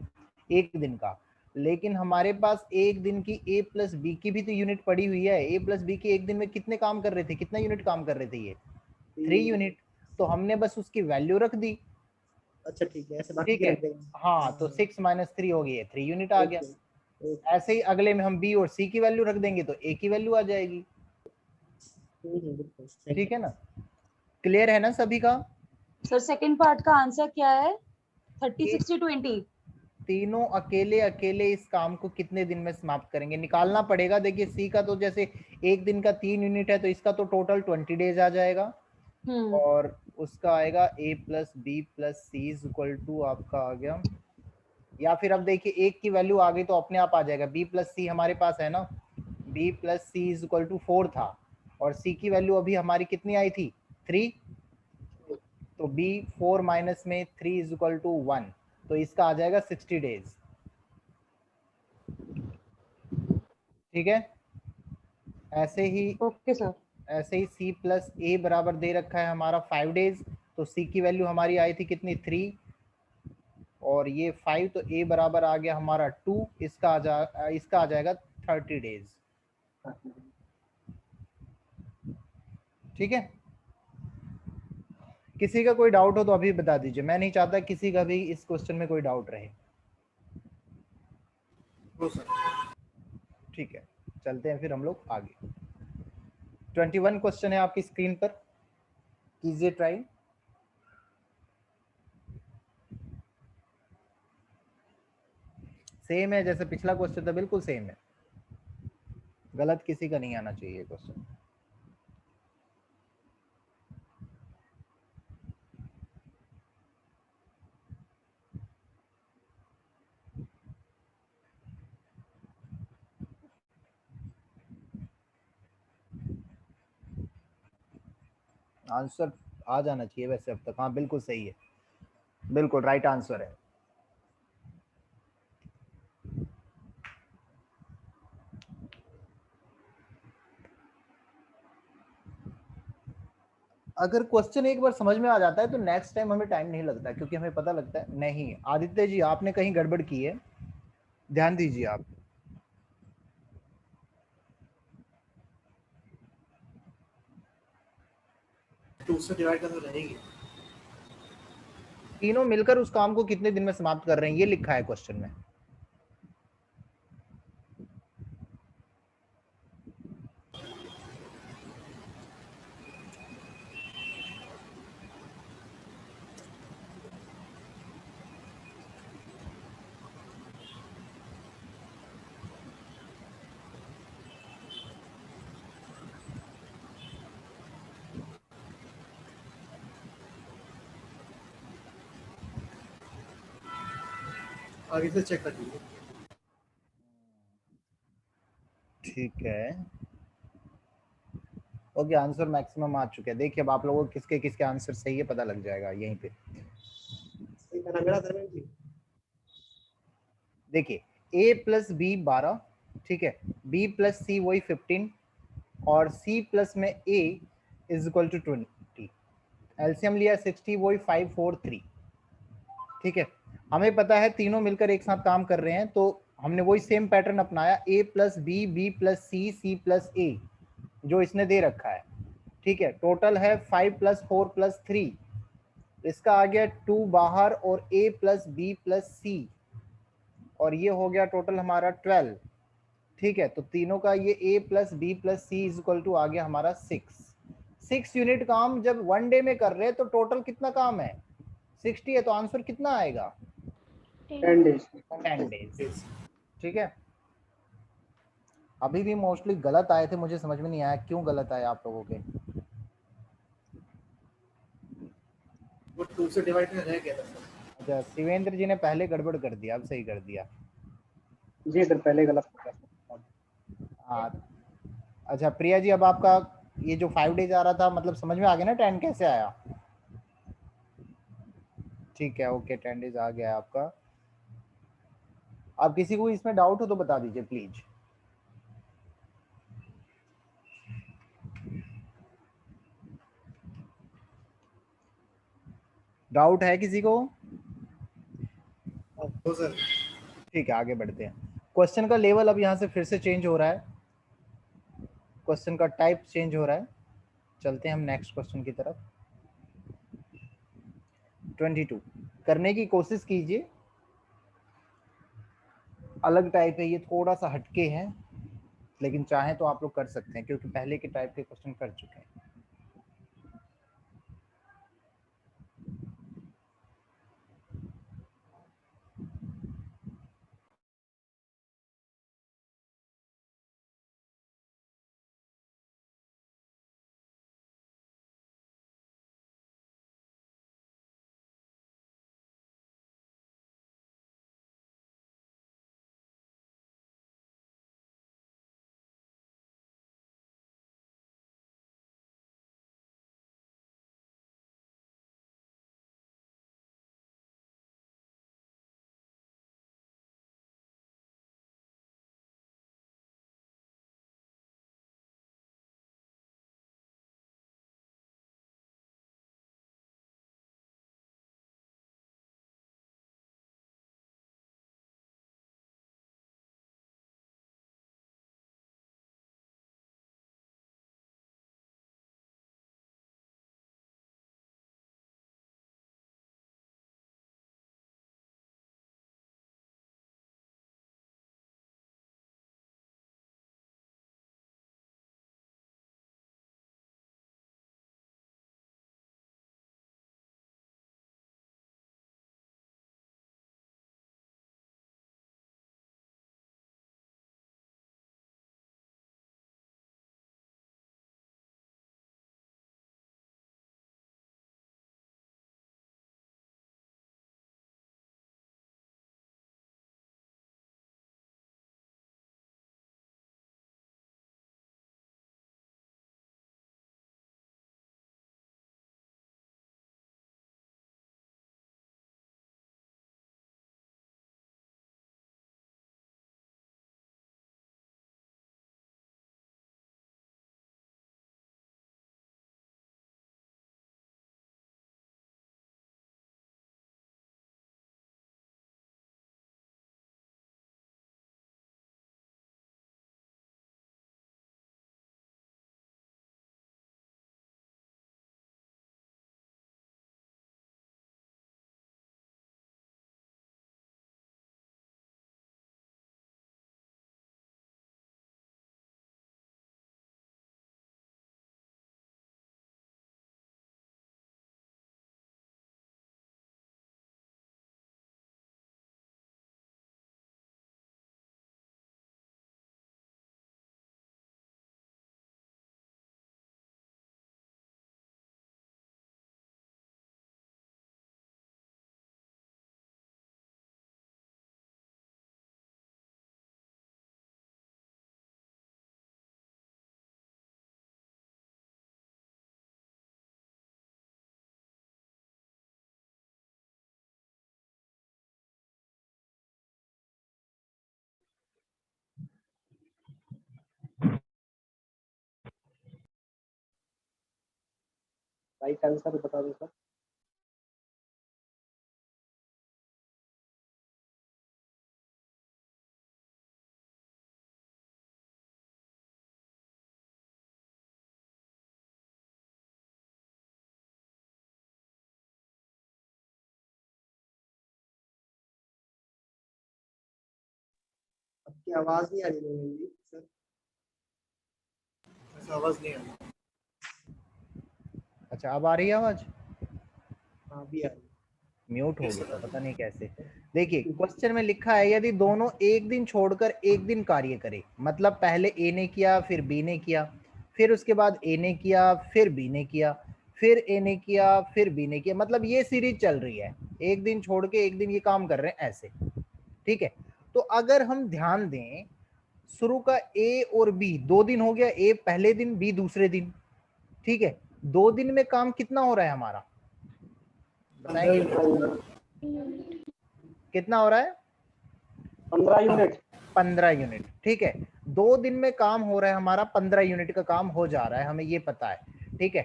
A: एक दिन का। लेकिन हमारे पास एक दिन की a प्लस बी की भी तो यूनिट पड़ी हुई है। a प्लस बी के एक दिन में कितने काम कर रहे थे, कितना यूनिट काम कर रहे थे ये? 3 यूनिट। तो हमने बस उसकी वैल्यू रख दी।
B: अच्छा ठीक है, ऐसे बाकी
A: ठीक है,
B: रख देंगे।
A: हाँ तो 6 माइनस 3 हो गई है, 3 यूनिट आ गया। ऐसे ही अगले में हम b और c की वैल्यू रख देंगे तो a की वैल्यू आ जाएगी। ठीक है ना, क्लियर है ना सभी का?
D: सर सेकंड पार्ट का आंसर क्या है? 30 60 20।
A: तीनों अकेले अकेले इस काम को कितने दिन में समाप्त करेंगे निकालना पड़ेगा। देखिए सी का तो जैसे एक दिन का 3 यूनिट है, तो इसका तो टोटल 20 डेज आ जाएगा। और उसका आएगा a plus B plus C is equal to आपका आ गया, या फिर अब देखिए एक की वैल्यू आ गई तो अपने आप आ जाएगा। b प्लस सी हमारे पास है ना, b plus C is equal to 4 था, और c की वैल्यू अभी हमारी कितनी आई थी, 3। तो b 4 माइनस में 3 इज इक्वल टू 1, तो इसका आ जाएगा 60 डेज। ठीक है, ऐसे ही
D: ओके सर।
A: ऐसे ही c प्लस ए बराबर दे रखा है हमारा 5 डेज, तो c की वैल्यू हमारी आई थी कितनी, 3, और ये 5, तो a बराबर आ गया हमारा 2, इसका आ जाएगा 30 डेज। ठीक है, किसी का कोई डाउट हो तो अभी बता दीजिए, मैं नहीं चाहता किसी का भी इस क्वेश्चन में कोई डाउट रहे। ठीक है, चलते हैं फिर हम लोग आगे। 21 क्वेश्चन है आपकी स्क्रीन पर, कीजिए ट्राई। सेम है जैसे पिछला क्वेश्चन था, बिल्कुल सेम है, गलत किसी का नहीं आना चाहिए क्वेश्चन। आंसर आ जाना चाहिए वैसे अब तक, हाँ बिल्कुल सही है, बिल्कुल राइट आंसर है। अगर क्वेश्चन एक बार समझ में आ जाता है तो नेक्स्ट टाइम हमें टाइम नहीं लगता, क्योंकि हमें पता लगता है नहीं आदित्य जी आपने कहीं गड़बड़ की है, ध्यान दीजिए आप।
E: टू से डिवाइड करना रहेगी,
A: तीनों मिलकर उस काम को कितने दिन में समाप्त कर रहे हैं ये लिखा है क्वेश्चन में।
E: आगे से चेक कर लीजिए।
A: ठीक है, ओके आंसर मैक्सिमम आ चुके हैं। देखिए अब आप लोगों को किसके किसके आंसर सही है पता लग जाएगा यहीं पे। देखिए a प्लस बी 12, ठीक है, b प्लस सी वही 15, और c प्लस में a is equal to 20। LCM लिया 60, वही 5 4 3। ठीक है, हमें पता है तीनों मिलकर एक साथ काम कर रहे हैं, तो हमने वही सेम पैटर्न अपनाया, a plus B B plus C C plus a, जो इसने दे रखा है। ठीक है, टोटल है 5 प्लस 4 प्लस 3, इसका आ गया 2 बाहर और a प्लस बी प्लस सी, और ये हो गया टोटल हमारा 12। ठीक है, तो तीनों का ये a plus B plus C is equal to आ गया हमारा 6 यूनिट काम जब 1 डे में कर रहे हैं तो टोटल कितना काम है 60 है, तो आंसर कितना आएगा
C: 10 days।
A: 10 डेज। ठीक है, अभी भी मोस्टली गलत आए थे, मुझे समझ में नहीं आया क्यों गलत आए आप लोगों के।
E: वो 2 से डिवाइड में रह गया था सर।
A: अच्छा, शिवेंद्र जी ने पहले गड़बड़ कर दिया, अब सही कर दिया।
C: जी सर, पहले गलत हो गया।
A: हाँ, अच्छा प्रिया जी, अब आपका ये जो 5 डेज आ रहा था मतलब समझ में आ गया ना 10 कैसे आया? ठीक है, ओके, 10 डेज आ गया आपका। अब किसी को इसमें डाउट हो तो बता दीजिए प्लीज। डाउट है किसी को?
E: तो सर
A: ठीक है, आगे बढ़ते हैं। क्वेश्चन का लेवल अब यहाँ से फिर से चेंज हो रहा है, क्वेश्चन का टाइप चेंज हो रहा है। चलते हैं हम नेक्स्ट क्वेश्चन की तरफ। 22 करने की कोशिश कीजिए, अलग टाइप है ये, थोड़ा सा हटके है, लेकिन चाहे तो आप लोग कर सकते हैं क्योंकि पहले के टाइप के क्वेश्चन कर चुके हैं।
C: राइट आंसर बता दो सर।
B: आपकी आवाज नहीं आ रही मोहन जी सर।
E: ऐसा आवाज नहीं आ रही।
A: अच्छा अब आ रही है आवाज?
B: हाँ भी आ रही
A: म्यूट हो
E: Yes,
A: गया था,
E: sir.
A: पता नहीं कैसे। देखिए क्वेश्चन में लिखा है यदि दोनों एक दिन छोड़कर एक दिन कार्य करे, मतलब पहले ए ने किया फिर बी ने किया, फिर उसके बाद ए ने किया फिर बी ने किया, फिर ए ने किया फिर बी ने किया, मतलब ये सीरीज चल रही है, एक दिन छोड़ के एक दिन ये काम कर रहे हैं ऐसे। ठीक है, तो अगर हम ध्यान दें शुरू का ए और बी 2 दिन हो गया, ए पहले दिन बी दूसरे दिन। ठीक है, 2 दिन में काम कितना हो रहा है हमारा, बताएंगे?
C: 15
A: कितना हो रहा है?
C: यूनिट।
A: 15 यूनिट। ठीक है, 2 दिन में काम हो रहा है हमारा, 15 यूनिट का काम हो जा रहा है, हमें ये पता है। ठीक है,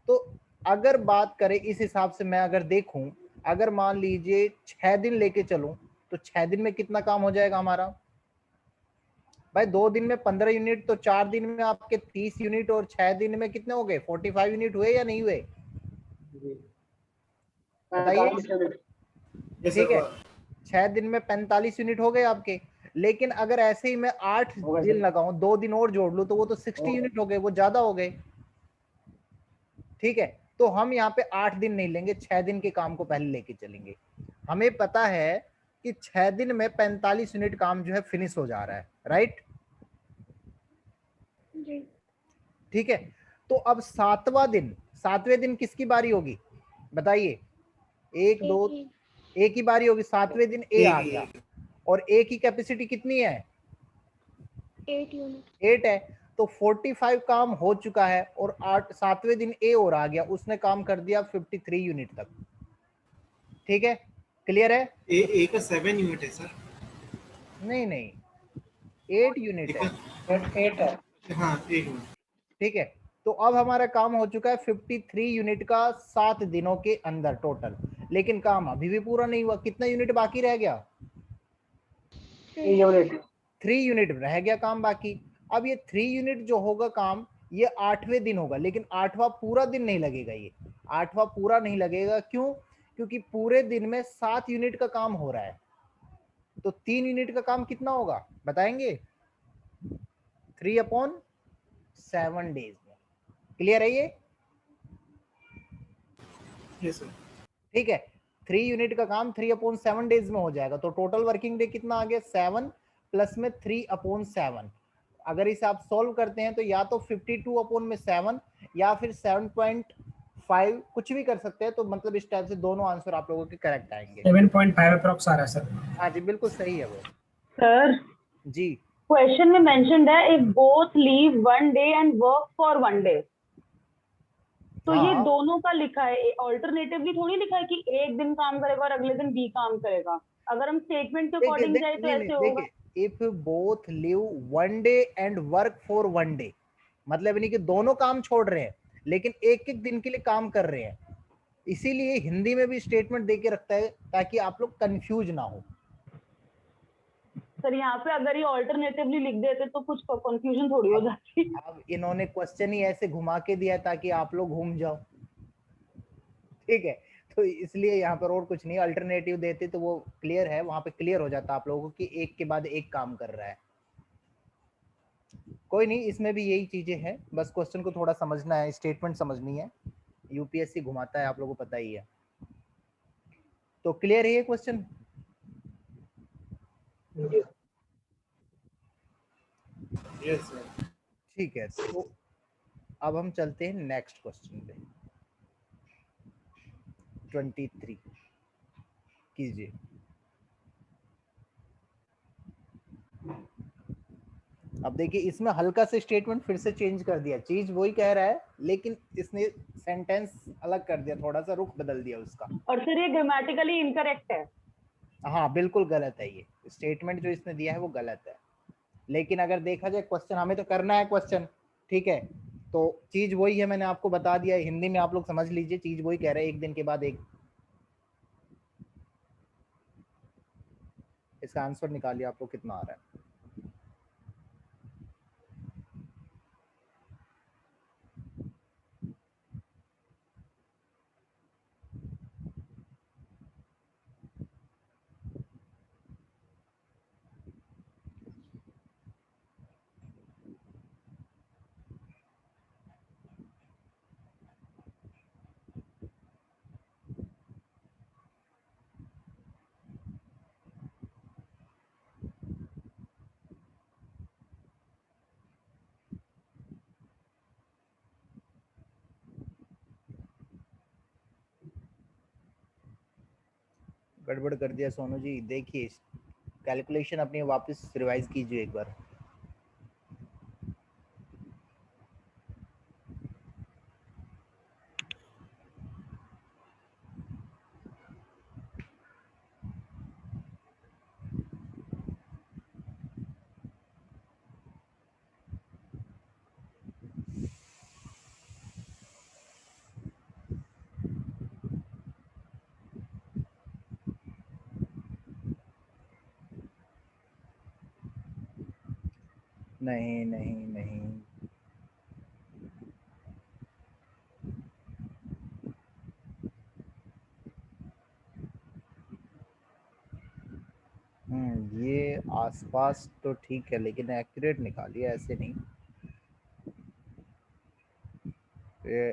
A: तो अगर बात करें इस हिसाब से, मैं अगर देखूं, अगर मान लीजिए 6 दिन लेके चलूं तो 6 दिन में कितना काम हो जाएगा हमारा भाई? 2 दिन में 15 यूनिट, तो 4 दिन में आपके 30 यूनिट, और 6 दिन में कितने हो गए? 45 यूनिट हुए या नहीं हुए? बताइए।
E: Yes,
A: ठीक है,
E: sir.
A: 6 दिन में 45 यूनिट हो गए आपके। लेकिन अगर ऐसे ही मैं 8 दिन लगाऊं, 2 दिन और जोड़ लूं, तो वो तो 60 यूनिट हो गए, वो ज्यादा हो गए। ठीक है, तो हम यहाँ पे 8 दिन नहीं लेंगे, 6 दिन के काम को पहले लेके चलेंगे। हमें पता है कि 6 दिन में 45 यूनिट काम जो है फिनिश हो जा रहा है, राइट? ठीक है, तो अब 7वें दिन किसकी बारी होगी बताइए? एक दो, एक ही बारी होगी। 7वें दिन ए आ गया, और ए की कैपेसिटी कितनी है? 8 है, तो 45 काम हो चुका है, और 7वें दिन ए और आ गया, उसने काम कर दिया 53 यूनिट तक। ठीक है, क्लियर है?
E: ए का 7 यूनिट है सर।
A: नहीं, 8 यूनिट है।
C: 8 है।
E: हाँ 1 मिनट।
A: ठीक है, तो अब हमारा काम हो चुका है 53 यूनिट का 7 दिनों के अंदर टोटल, लेकिन काम अभी भी पूरा नहीं हुआ। कितना यूनिट बाकी रह गया? 3 यूनिट रह गया काम बाकी। अब ये 3 यूनिट जो होगा काम, ये 8वें दिन होगा, लेकिन 8वां पूरा दिन नहीं लगेगा। ये 8वां पूरा नहीं लगेगा, क्यों? क्योंकि पूरे दिन में 7 यूनिट का काम हो रहा है, तो 3 यूनिट का काम कितना होगा बताएंगे? 3/7 डेज में। क्लियर है ये?
E: Yes, sir.
A: ठीक है, 3 यूनिट का काम 3/7 डेज में हो जाएगा, तो टोटल वर्किंग डे कितना आ गया? 7 प्लस में 3/7। अगर इसे आप सॉल्व करते हैं तो या तो 52/7 या फिर 7.5, कुछ भी कर सकते हैं। तो मतलब इस टाइप से दोनों आंसर आप लोगों के करेक्ट आएंगे।
B: 7.5 अप्रॉक्स आ रहा है सर।
A: हाँ जी, बिल्कुल सही है वो
D: सर
A: जी।
D: क्वेश्चन में मेंशन्ड है if both leave 1 day and work for 1 day, तो ये
A: हाँ,
D: दोनों का लिखा है, ऑल्टरनेटिवली थोड़ी लिखा है कि एक दिन काम करेगा और अगले दिन बी काम करेगा। अगर हम स्टेटमेंट के
A: देखिए
D: अकॉर्डिंग जाए तो
A: नहीं
D: ऐसे होगा।
A: देखिए, if both live 1 day and work for 1 day, मतलब नहीं कि दोनों काम छोड़ रहे हैं, लेकिन एक एक दिन के लिए काम कर रहे हैं। इसीलिए हिंदी में भी स्टेटमेंट देके रखता है ताकि आप लोग कंफ्यूज ना हो।
D: सर यहाँ पे अगर ये ऑल्टरनेटिवली लिख देते तो कुछ कंफ्यूजन थोड़ी हो जाती।
A: अब इन्होंने क्वेश्चन ही ऐसे घुमा के दिया है ताकि आप लोग घूम जाओ। ठीक है, तो इसलिए यहाँ पर और कुछ नहीं, अल्टरनेटिव देते तो वो क्लियर है, वहां पे क्लियर हो जाता आप लोगों को कि एक के बाद एक काम कर रहा है। कोई नहीं, इसमें भी यही चीजें हैं, बस क्वेश्चन को थोड़ा समझना है, स्टेटमेंट समझनी है। यूपीएससी घुमाता है, आप लोगों को पता ही है। तो क्लियर है ये क्वेश्चन?
E: Yes, sir.
A: ठीक है, तो अब हम चलते हैं नेक्स्ट क्वेश्चन पे। 23 कीजिए। अब देखिए, इसमें हल्का से स्टेटमेंट फिर से चेंज कर दिया, चीज वही कह रहा है लेकिन इसने सेंटेंस अलग कर दिया, थोड़ा सा रुख बदल दिया उसका।
D: और सर ये ग्रामेटिकली इनकरेक्ट है।
A: हाँ बिल्कुल गलत है, ये स्टेटमेंट जो इसने दिया है वो गलत है। लेकिन अगर देखा जाए क्वेश्चन, हमें तो करना है क्वेश्चन, ठीक है, तो चीज वही है, मैंने आपको बता दिया है, हिंदी में आप लोग समझ लीजिए, चीज वही कह रहे हैं, एक दिन के बाद एक। इसका आंसर निकालिए आपको कितना आ रहा है। गड़बड़ कर दिया सोनू जी। देखिए कैलकुलेशन अपनी वापस रिवाइज कीजिए एक बार। नहीं नहीं नहीं, ये आसपास तो ठीक है लेकिन एक्यूरेट निकालिए, ऐसे नहीं। ये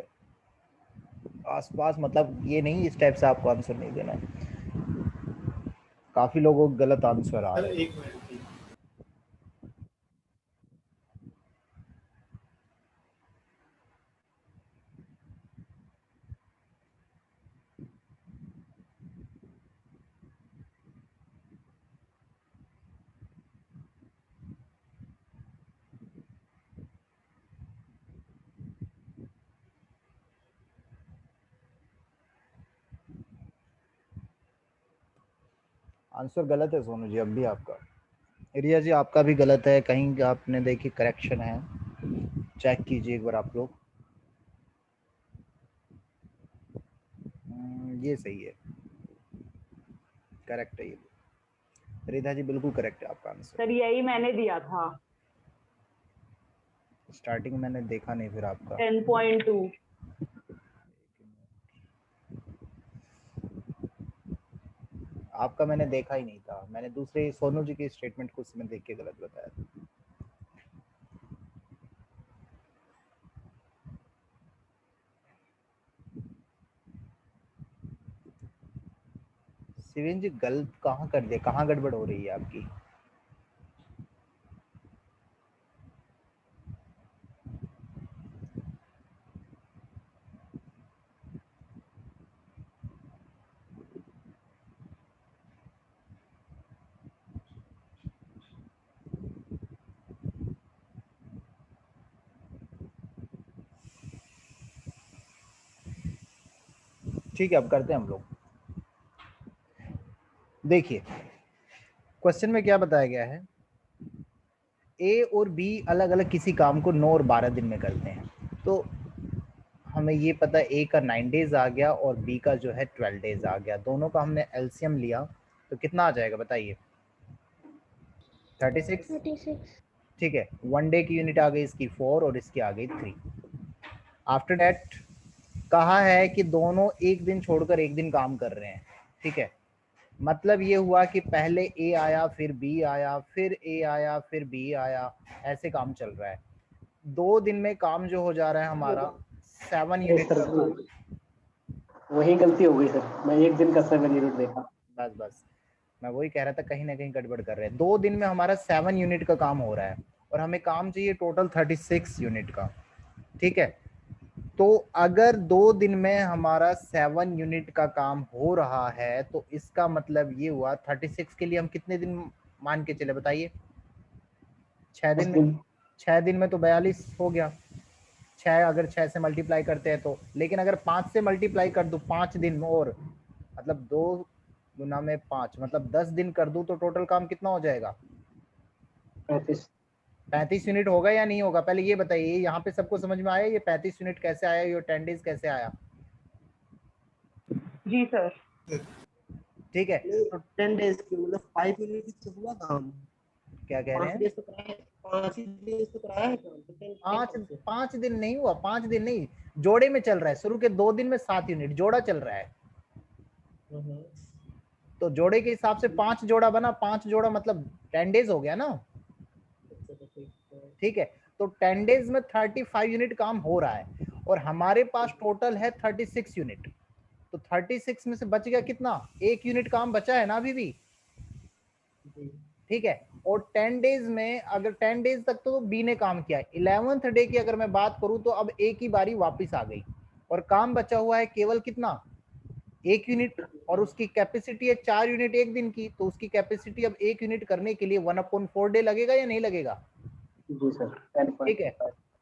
A: आसपास मतलब ये नहीं इस टाइप से आपको आंसर नहीं देना है। काफी लोगों को गलत आंसर आ
E: सर
A: रहे हैं।
E: एक मिनट प्लीज।
A: आंसर गलत है सोनू जी, अब भी आपका। रिया जी आपका भी गलत है, कहीं आपने देखी करेक्शन है, चेक कीजिए एक बार आप लोग। ये सही है, करेक्ट है ये। रिधा जी बिल्कुल करेक्ट है आपका आंसर।
D: सर यही मैंने दिया था
A: स्टार्टिंग में मैंने देखा नहीं फिर आपका।
D: 10.2।
A: आपका मैंने देखा ही नहीं था, मैंने दूसरे सोनू जी के स्टेटमेंट को उसमें देख के गलत बताया था। शिवेन जी गलत कहाँ कर दिया, कहाँ गड़बड़ हो रही है आपकी? ठीक है अब करते हैं हम लोग। देखिए क्वेश्चन में क्या बताया गया है, ए और बी अलग अलग किसी काम को 9 और 12 दिन में करते हैं। तो हमें ये पता है ए का 9 डेज आ गया और बी का जो है 12 डेज आ गया। दोनों का हमने एलसीएम लिया तो कितना आ जाएगा बताइए? 36। ठीक है, 1 डे की यूनिट आ गई इसकी 4 और इसकी आ गई 3। आफ्टर दैट कहा है कि दोनों एक दिन छोड़कर एक दिन काम कर रहे हैं। ठीक है, मतलब ये हुआ कि पहले ए आया फिर बी आया फिर ए आया फिर बी आया, ऐसे काम चल रहा है। 2 दिन में काम जो हो जा रहा है हमारा 7 यूनिट
B: सर
A: का।
B: वही गलती हो गई सर, मैं एक दिन का 7 यूनिट देखा।
A: बस बस मैं वही कह रहा था, कहीं ना कहीं गड़बड़ कर रहे हैं। 2 दिन में हमारा 7 यूनिट का काम हो रहा है और हमें काम चाहिए टोटल 36 यूनिट का। ठीक है, तो अगर 2 दिन में हमारा 7 यूनिट का काम हो रहा है तो इसका मतलब ये हुआ 36 के लिए हम कितने दिन मान के चले बताइए? 6 दिन में। 6 दिन में तो 42 हो गया। 6 अगर 6 से मल्टीप्लाई करते हैं तो, लेकिन अगर 5 से मल्टीप्लाई कर दूं 5 दिन में और मतलब 2 गुना में 5 मतलब 10 दिन कर दूं तो टोटल काम कितना हो जाएगा? 35 यूनिट होगा या नहीं होगा? पहले ये बताइए, यहाँ पे सबको समझ में आया ये 35 यूनिट कैसे आया, ये 10 डेज कैसे आया?
D: जी सर।
A: ठीक है,
B: तो 10 डेज की मतलब 5 यूनिट तो हुआ काम।
A: क्या कह रहे
B: 5
A: हैं?
B: डेज तो कराया, 5 डेज तो कराया है काम। तो
A: 5 दिन नहीं हुआ, 5 दिन नहीं, जोड़े में चल रहा है। शुरू के 2 दिन में 7 यूनिट जोड़ा चल रहा है, तो जोड़े के हिसाब से 5 जोड़ा बना, 5 जोड़ा मतलब 10 डेज हो गया ना। ठीक है, तो 10 डेज में 35 यूनिट काम हो रहा है और हमारे पास टोटल है 36 यूनिट। तो 36 में से बच गया कितना? 1 यूनिट काम बचा है ना अभी भी। ठीक है, और 10 डेज में अगर 10 डेज तक तो बी ने काम किया है। 11th डे की अगर मैं बात करूं तो अब ए की बारी वापस आ गई और काम बचा हुआ है केवल कितना? 1 यूनिट, और उसकी कैपेसिटी है 4 यूनिट एक दिन की, तो उसकी कैपेसिटी अब 1 यूनिट करने के लिए 1/4 डे लगेगा या नहीं लगेगा?
B: जी सर 10
A: ठीक है,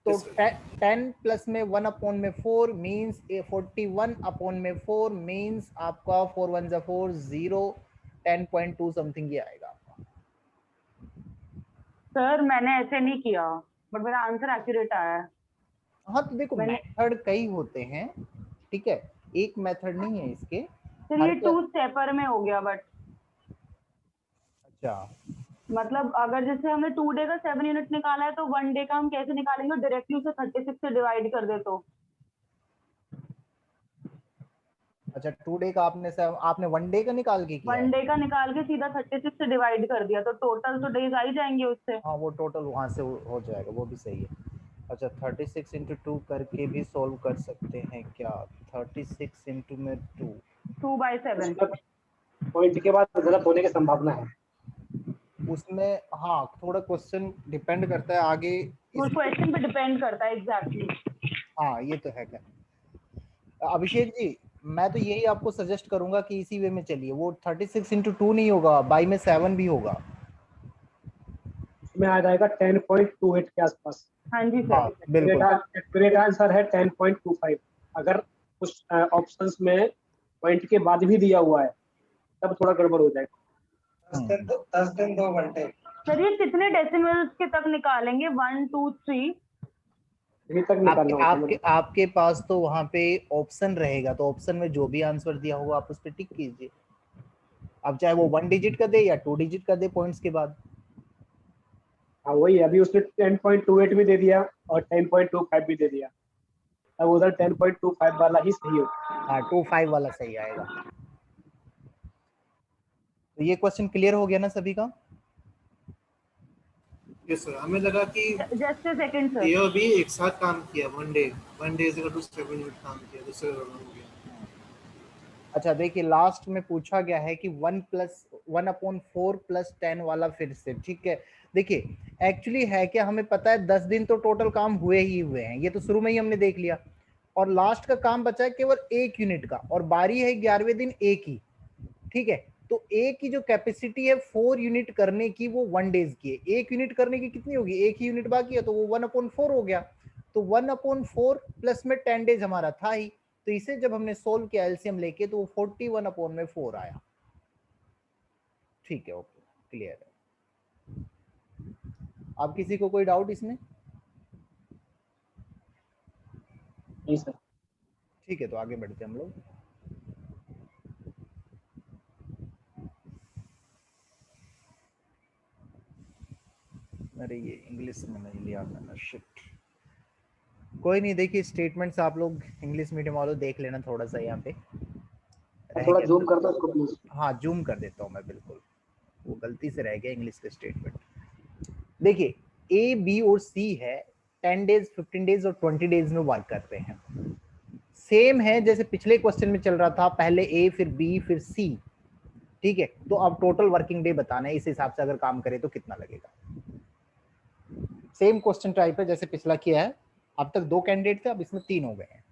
A: तो 10 प्लस में 1/4 मीन्स 41/4 मीन्स आपका 4 1 4 0 10.2 समथिंग ये आएगा आपका।
D: सर मैंने ऐसे नहीं किया बट मेरा आंसर एक्यूरेट आया है।
A: हाँ तो देखो
D: मैंने
A: मेथड कई होते हैं, ठीक है, एक मेथड नहीं है इसके।
D: सर
A: हर
D: ये 2 स्टेपर में हो गया बट
A: अच्छा,
D: मतलब अगर जैसे हमने 2 डे का 7 यूनिट निकाला है तो 1 डे का हम कैसे निकालेंगे? डायरेक्टली उसे 36 से डिवाइड कर दे तो।
A: अच्छा 2 डे का आपने 1 डे का निकाल के किया
D: 1
A: है?
D: डे का निकाल के सीधा 36 से डिवाइड कर दिया तो टोटल तो डेज आ ही जाएंगे उससे।
A: हाँ वो टोटल वहां से हो जाएगा, वो भी सही है। अच्छा 36 इंटू 2 करके भी सॉल्व कर सकते हैं क्या? 36 इंटू में 2,
D: 2/7
B: पॉइंट के बाद गलत होने की संभावना है।
A: उसमें हाँ थोड़ा क्वेश्चन डिपेंड करता है आगे
D: वो
A: इस,
D: क्वेश्चन पे डिपेंड करता है एग्जैक्टली।
A: हाँ ये तो है। अभिषेक जी मैं तो यही आपको सजेस्ट करूंगा कि इसी वे में चलिए, वो 36 इंटू 2 नहीं होगा, बाई में 7 भी होगा।
B: इसमें आ जाएगा 10.28 के आसपास।
D: हाँ जी
A: हाँ
D: सर।
A: बिल्कुल।
B: एक्यूरेट आंसर है 10.25। अगर कुछ ऑप्शंस में पॉइंट के बाद भी दिया हुआ है तब थोड़ा गड़बड़ हो जाएगा।
C: 10 दिन 2 घंटे।
D: सर ये कितने डेसिमल्स के तक निकालेंगे? 1 2 3?
B: यहीं तक निकालना होता है।
A: आपके पास तो वहां पे ऑप्शन रहेगा, तो ऑप्शन में जो भी आंसर दिया होगा आप उस पर टिक कीजिए। अब चाहे वो 1 डिजिट का दे या 2 डिजिट का दे पॉइंट्स के बाद।
B: हाँ वही, अभी उसने 10.28 भी दे दिया और 10.25 भी दे दिया, अब उधर 10.25 वाला ही सही होगा।
A: हाँ 25 वाला सही आएगा। तो ये क्वेश्चन क्लियर हो गया ना सभी का?
E: यस सर, हमें लगा कि
D: जस्ट अ सेकंड सर।
E: ये भी एक साथ काम किया, 1 डे से 7 यूनिट काम किया, दूसरे हो गया।
A: अच्छा देखिए लास्ट में पूछा गया है कि 1/4 प्लस 10 वाला फिर से, ठीक है। देखिए एक्चुअली है क्या, हमें पता है 10 दिन तो टोटल काम हुए ही हुए हैं, ये तो शुरू में ही हमने देख लिया, और लास्ट का काम बचा है केवल 1 यूनिट का, और बारी है 11वें दिन एक ही, ठीक है। तो ए की जो कैपेसिटी है 4 यूनिट करने की वो 1 डेज की है, 1 यूनिट करने की कितनी होगी, एक ही यूनिट बाकी है, तो वो 1/4 हो गया। तो 1/4 प्लस में 10 डेज हमारा था ही, तो इसे जब हमने सोल्व किया एलसीएम लेके तो वो 41/4 आया। ठीक है, ओके क्लियर है। अब किसी को कोई डाउट इसमें?
B: जी सर।
A: ठीक है, तो आगे बढ़ते हम लोग। अरे ये इंग्लिश में नहीं लिया मैंने, शिट। कोई नहीं, देखिए स्टेटमेंट्स आप लोग इंग्लिश मीडियम वालों देख लेना थोड़ा सा यहाँ पे रह
B: थोड़ा
A: गया।
B: जूम कर दो इसको प्लीज।
A: हाँ जूम कर देता हूँ मैं, बिल्कुल वो गलती से रह गया इंग्लिश के स्टेटमेंट। देखिए ए बी और सी है, 10 डेज 15 डेज और 20 डेज में वर्क करते हैं। सेम है जैसे पिछले क्वेश्चन में चल रहा था, पहले ए फिर बी फिर सी, ठीक है। तो अब टोटल वर्किंग डे बताना है, इस हिसाब से अगर काम करे तो कितना लगेगा। सेम क्वेश्चन टाइप है जैसे पिछला किया है, अब तक 2 कैंडिडेट थे, अब इसमें 3 हो गए हैं।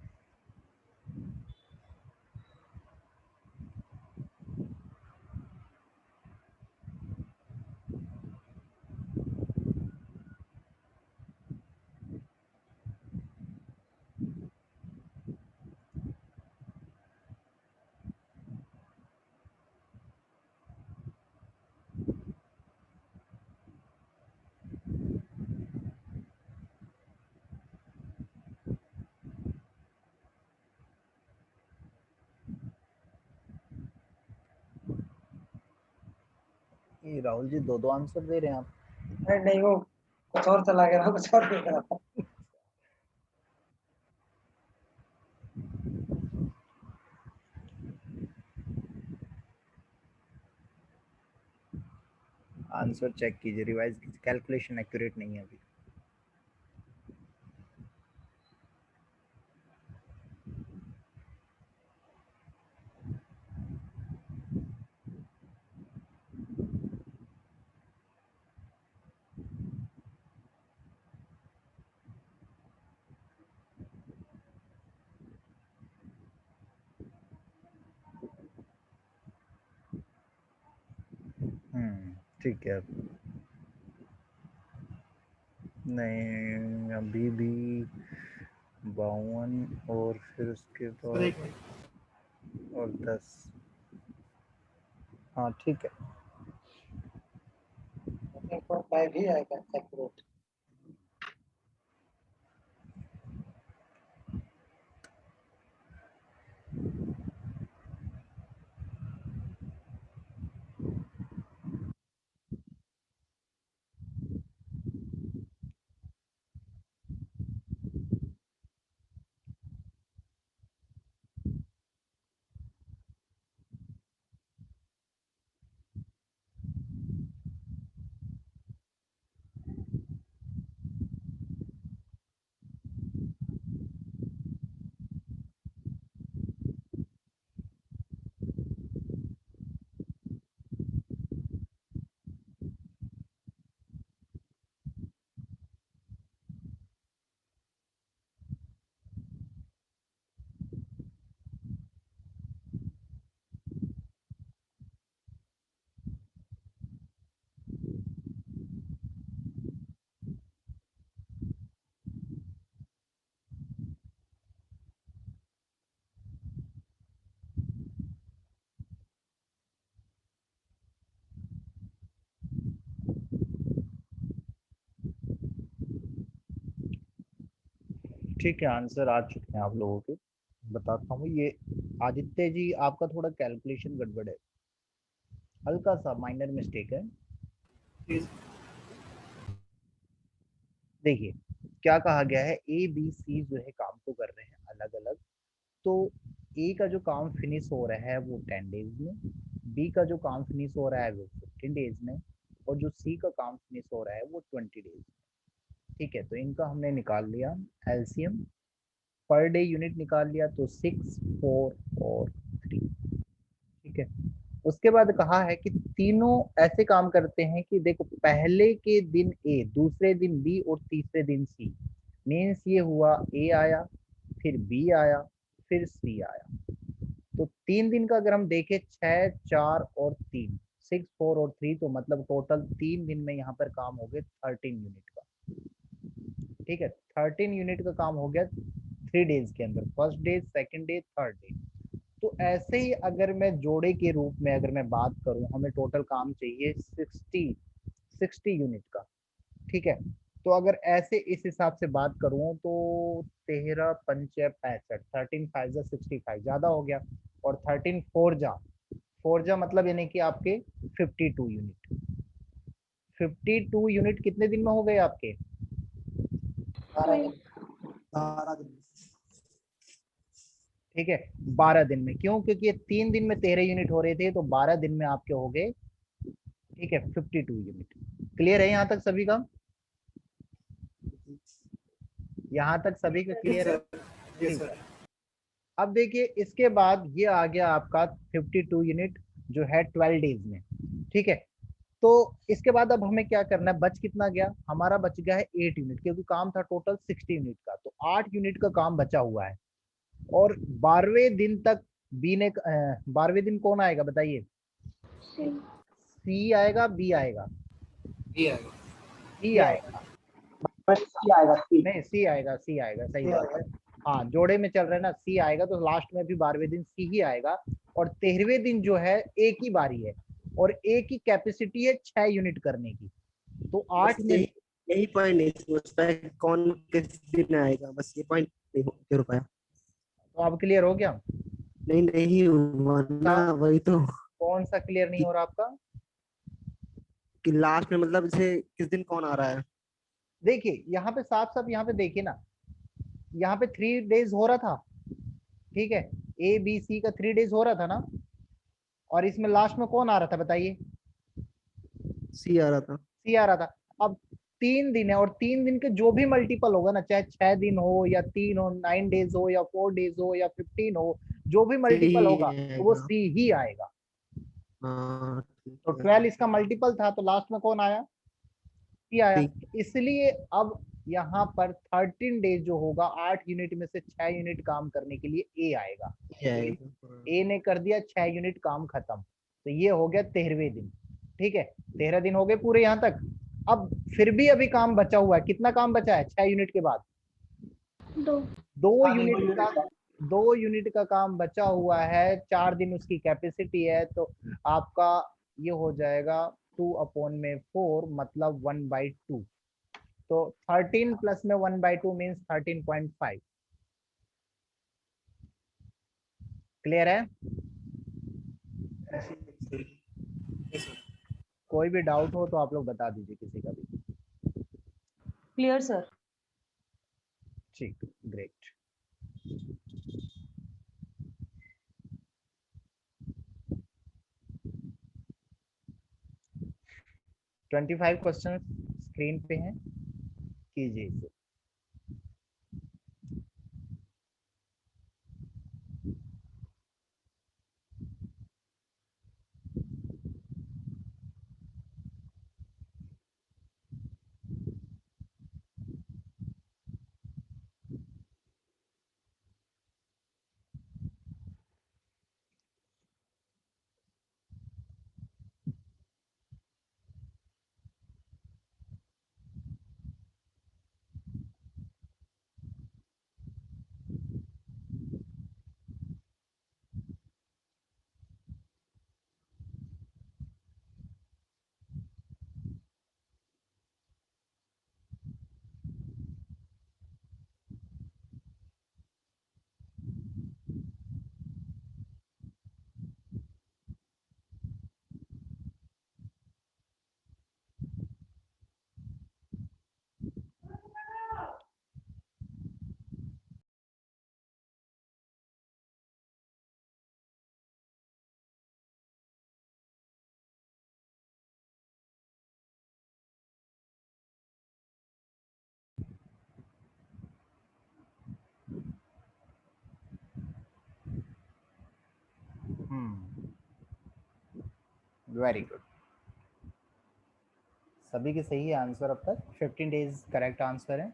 A: ये राहुल जी दो आंसर दे रहे हैं आप।
C: अरे नहीं, वो कुछ और चला गया, कुछ और देख रहा था।
A: आंसर चेक कीजिए, रिवाइज कीजिए, कैलकुलेशन एक्यूरेट नहीं है अभी। ठीक है, नहीं अभी भी 52 और फिर उसके
E: सर
A: बाद
E: एक मिनट,
A: और 10। हाँ ठीक है,
C: 10.5 ही आएगा एक्यूरेट।
A: ठीक है, आंसर आ चुके हैं आप लोगों के। बताता हूँ ये, आदित्य जी आपका थोड़ा कैलकुलेशन गड़बड़ है, हल्का सा माइनर मिस्टेक है।
E: प्लीज।
A: देखिए क्या कहा गया है, ए बी सी जो है काम तो कर रहे हैं अलग अलग। तो ए का जो काम फिनिश हो रहा है वो 10 डेज में, बी का जो काम फिनिश हो रहा है वो 15 डेज में, और जो सी का काम फिनिश हो रहा है वो 20 डेज में। ठीक है, तो इनका हमने निकाल लिया एलसीएम, पर डे यूनिट निकाल लिया, तो 6, 4 और 3। ठीक है, उसके बाद कहा है कि तीनों ऐसे काम करते हैं कि देखो पहले के दिन ए, दूसरे दिन बी और तीसरे दिन सी। मीन्स ये हुआ ए आया, फिर बी आया, फिर सी आया। तो 3 दिन का अगर हम देखें, 6, 4 और 3, 6, 4 और 3, तो मतलब टोटल 3 दिन में यहाँ पर काम हो गए 13 यूनिट का। ठीक है, 13 यूनिट का काम हो गया 3 डेज के अंदर, first day, second day, third day. तो ऐसे ही अगर मैं जोड़े के रूप में अगर मैं बात करूं, हमें टोटल काम चाहिए 60 यूनिट का। ठीक है, तो अगर ऐसे इस हिसाब से बात करूं तो 13 पंच 65, 13 5 65 ज्यादा हो गया, और 13 फोर जा मतलब यानी कि आपके 52 यूनिट। 52 यूनिट कितने दिन में हो गए आपके?
C: 12 दिन।
B: 12 दिन।
A: ठीक है, 12 दिन में। क्यों? क्योंकि ये 3 दिन में 13 यूनिट हो रहे थे, तो 12 दिन में आपके हो गए, ठीक है, 52 यूनिट। क्लियर है यहाँ तक सभी का? यहाँ तक सभी का
E: यस
A: क्लियर है?
E: सर, यस
A: ठीक है,
E: सर।
A: अब देखिए इसके बाद ये आ गया आपका 52 यूनिट जो है 12 डेज में। ठीक है, तो इसके बाद अब हमें क्या करना है, बच कितना गया हमारा? बच गया है 8 यूनिट, क्योंकि काम था टोटल 60 यूनिट का, तो 8 यूनिट का काम बचा हुआ है। और 12वें दिन तक बी ने 12वें दिन कौन आएगा बताइए? सी आएगा, बी आएगा?
E: ये आएगा।
A: सी आएगा।
B: सी आएगा, सी।
A: नहीं, सी आएगा, सी आएगा, सही
B: सी
A: बात
B: आएगा।
A: है। हाँ, जोड़े में चल रहे हैं ना, सी आएगा, तो लास्ट में भी 12वें दिन सी ही आएगा। और 13वें दिन जो है ए की बारी है, और ए की कैपेसिटी है 6 यूनिट करने की। तो 8 में
G: यही पॉइंट नहीं समझ पाया कि कौन किस दिन आएगा, बस ये पॉइंट नहीं हो पाया।
A: तो अब क्लियर हो गया?
G: नहीं नहीं हुआ ना,
A: सा-
G: वही तो
A: कौन सा क्लियर नहीं
G: कि,
A: हो रहा आपका?
G: कि लास्ट में मतलब जैसे किस दिन कौन आ रहा है।
A: देखिए यहाँ पे साफ साफ, यहाँ पे देखिए ना, यहाँ पे 3 डेज हो रहा था। ठीक है, ए बी सी का 3 डेज हो रहा था ना, और इसमें लास्ट में कौन आ रहा था बताइए?
G: सी आ रहा था।
A: सी आ रहा था। अब 3 दिन है, और 3 दिन के जो भी मल्टीपल होगा ना, चाहे 6 दिन हो या 3 हो, 9 डेज हो या 4 डेज हो या 15 हो, जो भी
G: सी
A: मल्टीपल
G: ही
A: होगा तो वो
G: आएगा।
A: सी ही आएगा।
G: हाँ ठीक
A: तो
G: है।
A: 12 इसका मल्टीपल था, तो लास्ट में कौन आया? सी आया।
G: ठीक।
A: इसलिए अब यहाँ पर 13 डेज जो होगा, 8 यूनिट में से 6 यूनिट काम करने के लिए ए आएगा।
G: ये
A: तो
G: आएगा।
A: ए ने कर दिया 6 यूनिट काम खत्म, तो ये हो गया 13वें दिन। ठीक है, 13 दिन हो गए पूरे यहाँ तक। अब फिर भी अभी काम बचा हुआ है, कितना काम बचा है 6 यूनिट के बाद? दो यूनिट का काम बचा हुआ है, 4 दिन उसकी कैपेसिटी है, तो आपका ये हो जाएगा 2/4 मतलब 1/2। तो 13 प्लस में 1/2 मीन्स 13.5। क्लियर है? कोई भी डाउट हो तो आप लोग बता दीजिए, किसी का भी।
D: Clear sir.
A: ठीक, ग्रेट। ट्वेंटी 25 क्वेश्चन स्क्रीन पे हैं, कीजिए इसे। वेरी गुड, सभी के सही है आंसर अब तक। 15 डेज करेक्ट आंसर है।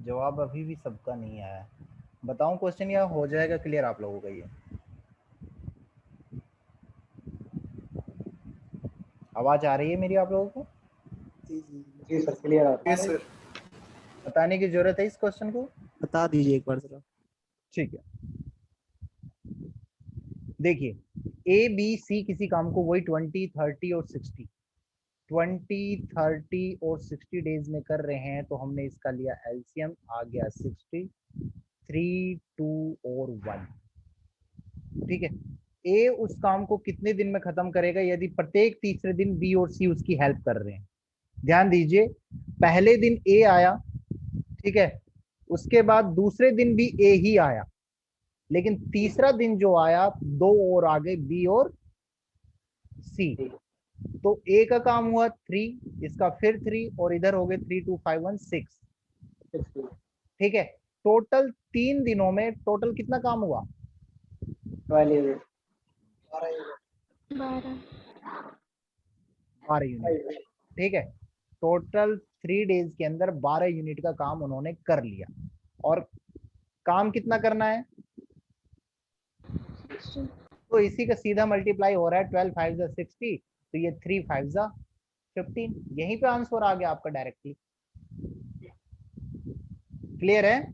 A: जवाब अभी भी सबका नहीं आया है। बताऊं क्वेश्चन या हो जाएगा क्लियर आप लोगों का? ये आवाज आ रही है मेरी आप लोगों को?
B: जी सर, क्लियर आ रहा
E: यस
B: है।
E: सर।
A: बताने की जरूरत है इस क्वेश्चन को?
G: बता दीजिए एक बार जरा।
A: ठीक है, देखिए ए बी सी किसी काम को वही 20, 30 और 60, 20, 30 और 60 डेज में कर रहे हैं, तो हमने इसका लिया एलसीएम, आ गया 60, 3, 2 और 1। ठीक है, ए उस काम को कितने दिन में खत्म करेगा यदि प्रत्येक तीसरे दिन बी और सी उसकी हेल्प कर रहे हैं? ध्यान दीजिए, पहले दिन ए आया, ठीक है, उसके बाद दूसरे दिन भी ए ही आया, लेकिन तीसरा दिन जो आया 2 और आगे बी और सी। तो ए का काम हुआ 3, इसका फिर 3 और इधर हो गए 3, 2, 5, 1, 6। ठीक है, टोटल 3 दिनों में टोटल कितना काम हुआ?
B: 12
A: 12 यूनिट। ठीक है, टोटल 3 डेज के अंदर 12 यूनिट का काम उन्होंने कर लिया। और काम कितना करना है? तो इसी का सीधा मल्टीप्लाई हो रहा है, 12 5 60, तो ये 3 5 15। यहीं पे आंसर आ गया आपका डायरेक्टली। क्लियर है?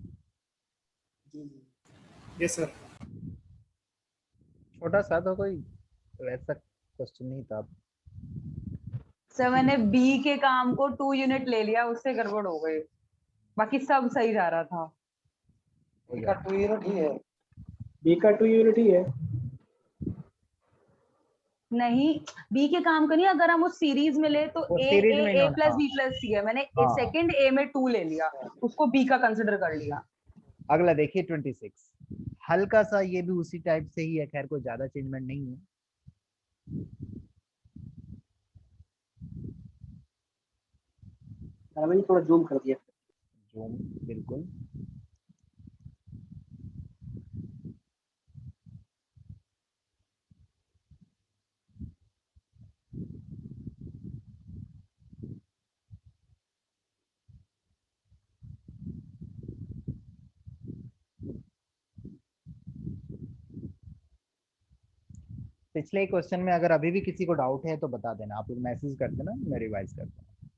E: Yes sir.
A: छोटा सा तो कोई वैसा क्वेश्चन नहीं था।
D: सर मैंने बी के काम को 2 यूनिट ले लिया, उससे गड़बड़ हो गई, बाकी सब सही जा रहा था।
A: हो
C: बी का
A: जाएगा।
C: 2 यूनिट ही है।
B: बी का 2 यूनिट ही है।
D: नहीं, बी के काम का नहीं, अगर हम उस सीरीज में ले तो
A: वो
D: ए
A: सीरीज
D: ए
A: में
D: ए
A: इन्होंने,
D: प्लस
A: हाँ
D: बी प्लस सी है, मैंने
A: हाँ।
D: सेकंड ए में 2 ले लिया, उसको बी का कंसिडर कर लिया।
A: अगला देखिए 26, हल्का सा ये भी उसी टाइप से ही है, खैर कोई ज्यादा चेंजमेंट नहीं है।
B: मैंने थोड़ा जूम कर दिया।
A: जूम बिल्कुल। पिछले क्वेश्चन में अगर अभी भी किसी को डाउट है तो बता देना, आप लोग मैसेज कर देना, मैं रिवाइज कर दूंगा।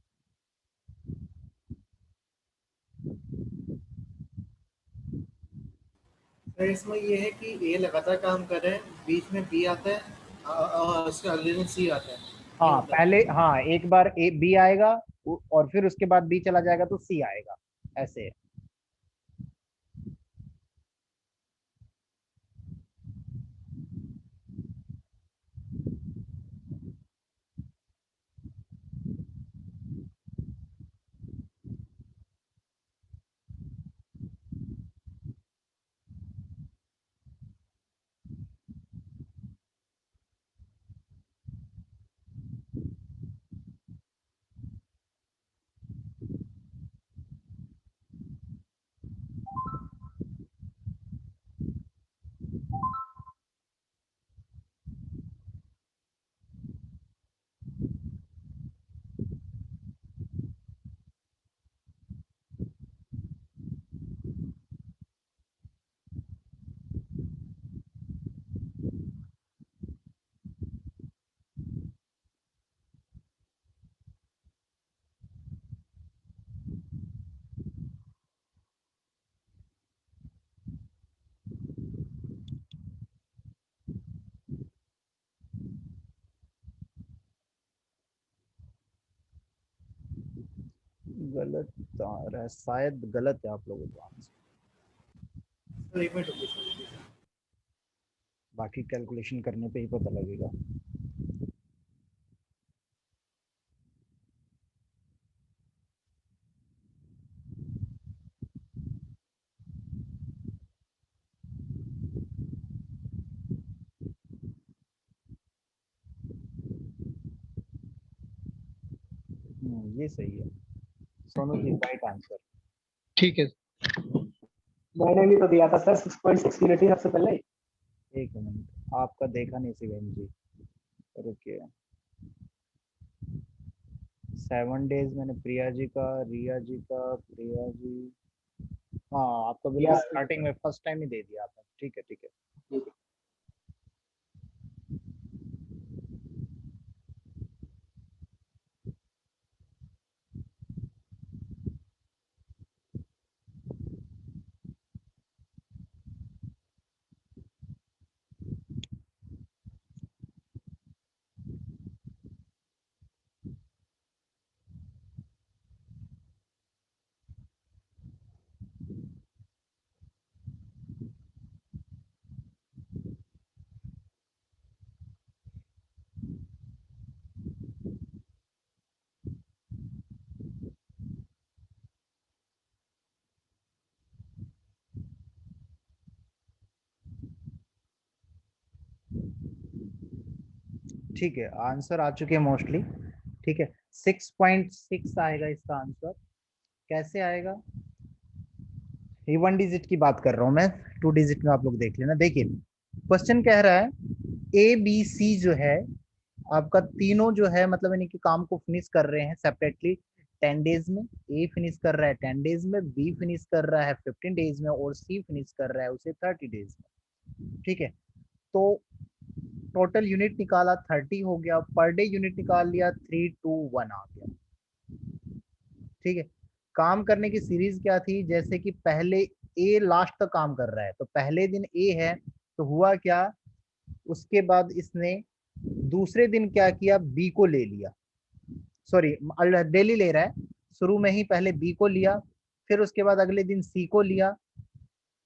E: सर इसमें ये है कि ए लगातार काम कर रहे हैं, बीच में बी आता है और उसके अगले दिन सी आता है, ये
A: हाँ
E: होता है।
A: पहले, हाँ एक बार ए बी आएगा और फिर उसके बाद बी चला जाएगा तो सी आएगा, ऐसे है। गलत आ रहा है, शायद गलत है आप लोगों का आंसर।
E: सर एक मिनट रुकिए सर।
A: बाकी कैलकुलेशन करने पे ही पता लगेगा। ये सही है, सोनू जी राइट आंसर।
F: ठीक है।
B: मैंने भी तो दिया था सर 6.6 यूनिट ही सबसे पहले।
A: एक मिनट, आपका देखा नहीं शिवेन जी, रुकिए। 7 डेज मैंने प्रिया जी का, रिया जी का, प्रिया जी, हाँ आपका बिल्कुल
B: Yes.
A: स्टार्टिंग में फर्स्ट टाइम ही दे दिया आपने, ठीक है ठीक है। ठीक है, आंसर आ चुके हैं मोस्टली। ठीक है, 6.6 आएगा इसका आंसर। कैसे आएगा, ये 1 डिजिट की बात कर रहा हूं मैं, 2 डिजिट में आप लोग देख लेना। देखिए क्वेश्चन कह रहा है ए बी सी जो है आपका, तीनों जो है मतलब इनके काम को फिनिश कर रहे हैं सेपरेटली 10 डेज में। ए फिनिश कर रहा है 10 डेज में, बी फिनिश कर रहा है 15 डेज में, और सी फिनिश कर रहा है उसे 30 डेज में। ठीक है, तो टोटल यूनिट निकाला 30 हो गया, पर डे यूनिट निकाल लिया 321 आ गया। ठीक है, काम करने की सीरीज क्या थी, जैसे कि पहले ए लास्ट तक काम कर रहा है, तो पहले दिन ए है तो हुआ क्या, उसके बाद इसने दूसरे दिन क्या किया, बी को ले लिया, सॉरी डेली ले रहा है, शुरू में ही पहले बी को लिया, फिर उसके बाद अगले दिन सी को लिया।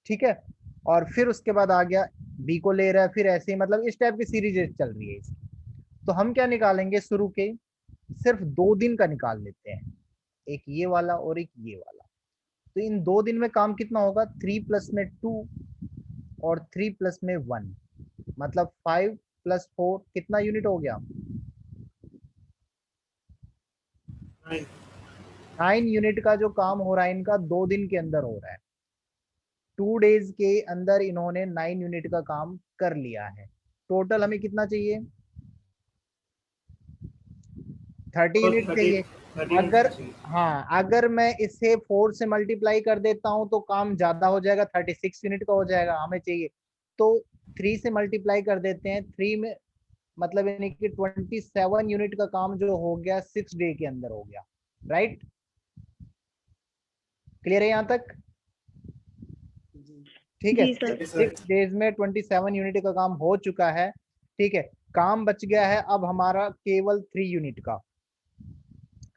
A: ठीक है, और फिर उसके बाद आ गया बी को ले रहा है, फिर ऐसे ही मतलब इस टाइप की सीरीज चल रही है इसकी। तो हम क्या निकालेंगे, शुरू के सिर्फ 2 दिन का निकाल लेते हैं, एक ये वाला और एक ये वाला। तो इन 2 दिन में काम कितना होगा, 3 प्लस में 2 और 3 प्लस में 1, मतलब 5 प्लस 4 कितना यूनिट हो गया, 9 यूनिट का जो काम हो रहा है इनका 2 दिन के अंदर हो रहा है। 2 डेज के अंदर इन्होंने 9 यूनिट का काम कर लिया है। टोटल हमें कितना चाहिए, 30 यूनिट चाहिए। अगर हाँ, अगर मैं इसे 4 से मल्टीप्लाई कर देता हूं तो काम ज्यादा हो जाएगा, 36 यूनिट का हो जाएगा, हमें चाहिए तो 3 से मल्टीप्लाई कर देते हैं, 3 में मतलब यानी कि 27 यूनिट का काम जो हो गया 6 डे के अंदर हो गया। राइट, क्लियर है यहां तक? ठीक है, 6 डेज में 27 यूनिट का काम हो चुका है। ठीक है, काम बच गया है अब हमारा केवल 3 यूनिट का,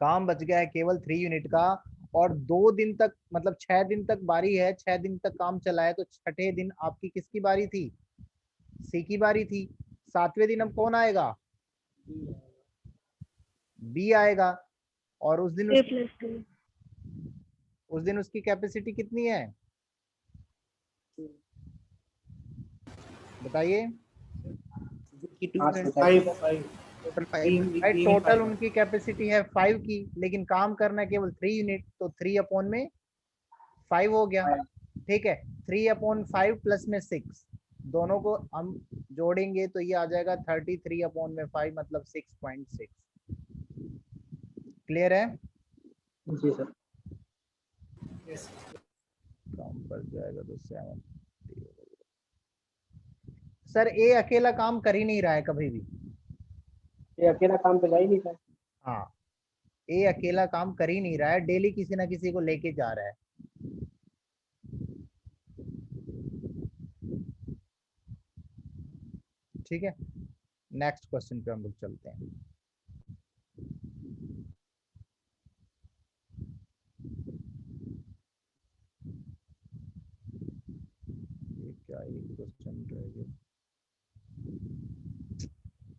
A: काम बच गया है केवल 3 यूनिट का। और 2 दिन तक मतलब 6 दिन तक बारी है, 6 दिन तक काम चला है, तो छठे दिन आपकी किसकी बारी थी, सी की बारी थी। 7वें दिन अब कौन आएगा, बी आएगा। और उस दिन उसकी कैपेसिटी कितनी है बताइए,
G: टोटल 5
A: राइट, टोटल उनकी कैपेसिटी है 5 की, लेकिन काम करना है केवल 3 यूनिट, तो 3 अपॉन में 5 हो गया। ठीक है, 3 अपॉन 5 प्लस में 6, दोनों को हम जोड़ेंगे तो ये आ जाएगा 33 अपॉन में 5 मतलब 6.6। क्लियर है?
B: जी सर।
A: काम कर जाएगा तो 7। सर ए अकेला काम कर ही नहीं रहा है कभी भी,
B: ये अकेला काम तो जा ही नहीं था।
A: हाँ, ए अकेला काम कर ही नहीं रहा है, डेली किसी ना किसी को लेके जा रहा है। ठीक है, नेक्स्ट क्वेश्चन पे हम लोग चलते हैं। ये क्या, एक क्वेश्चन रह गया,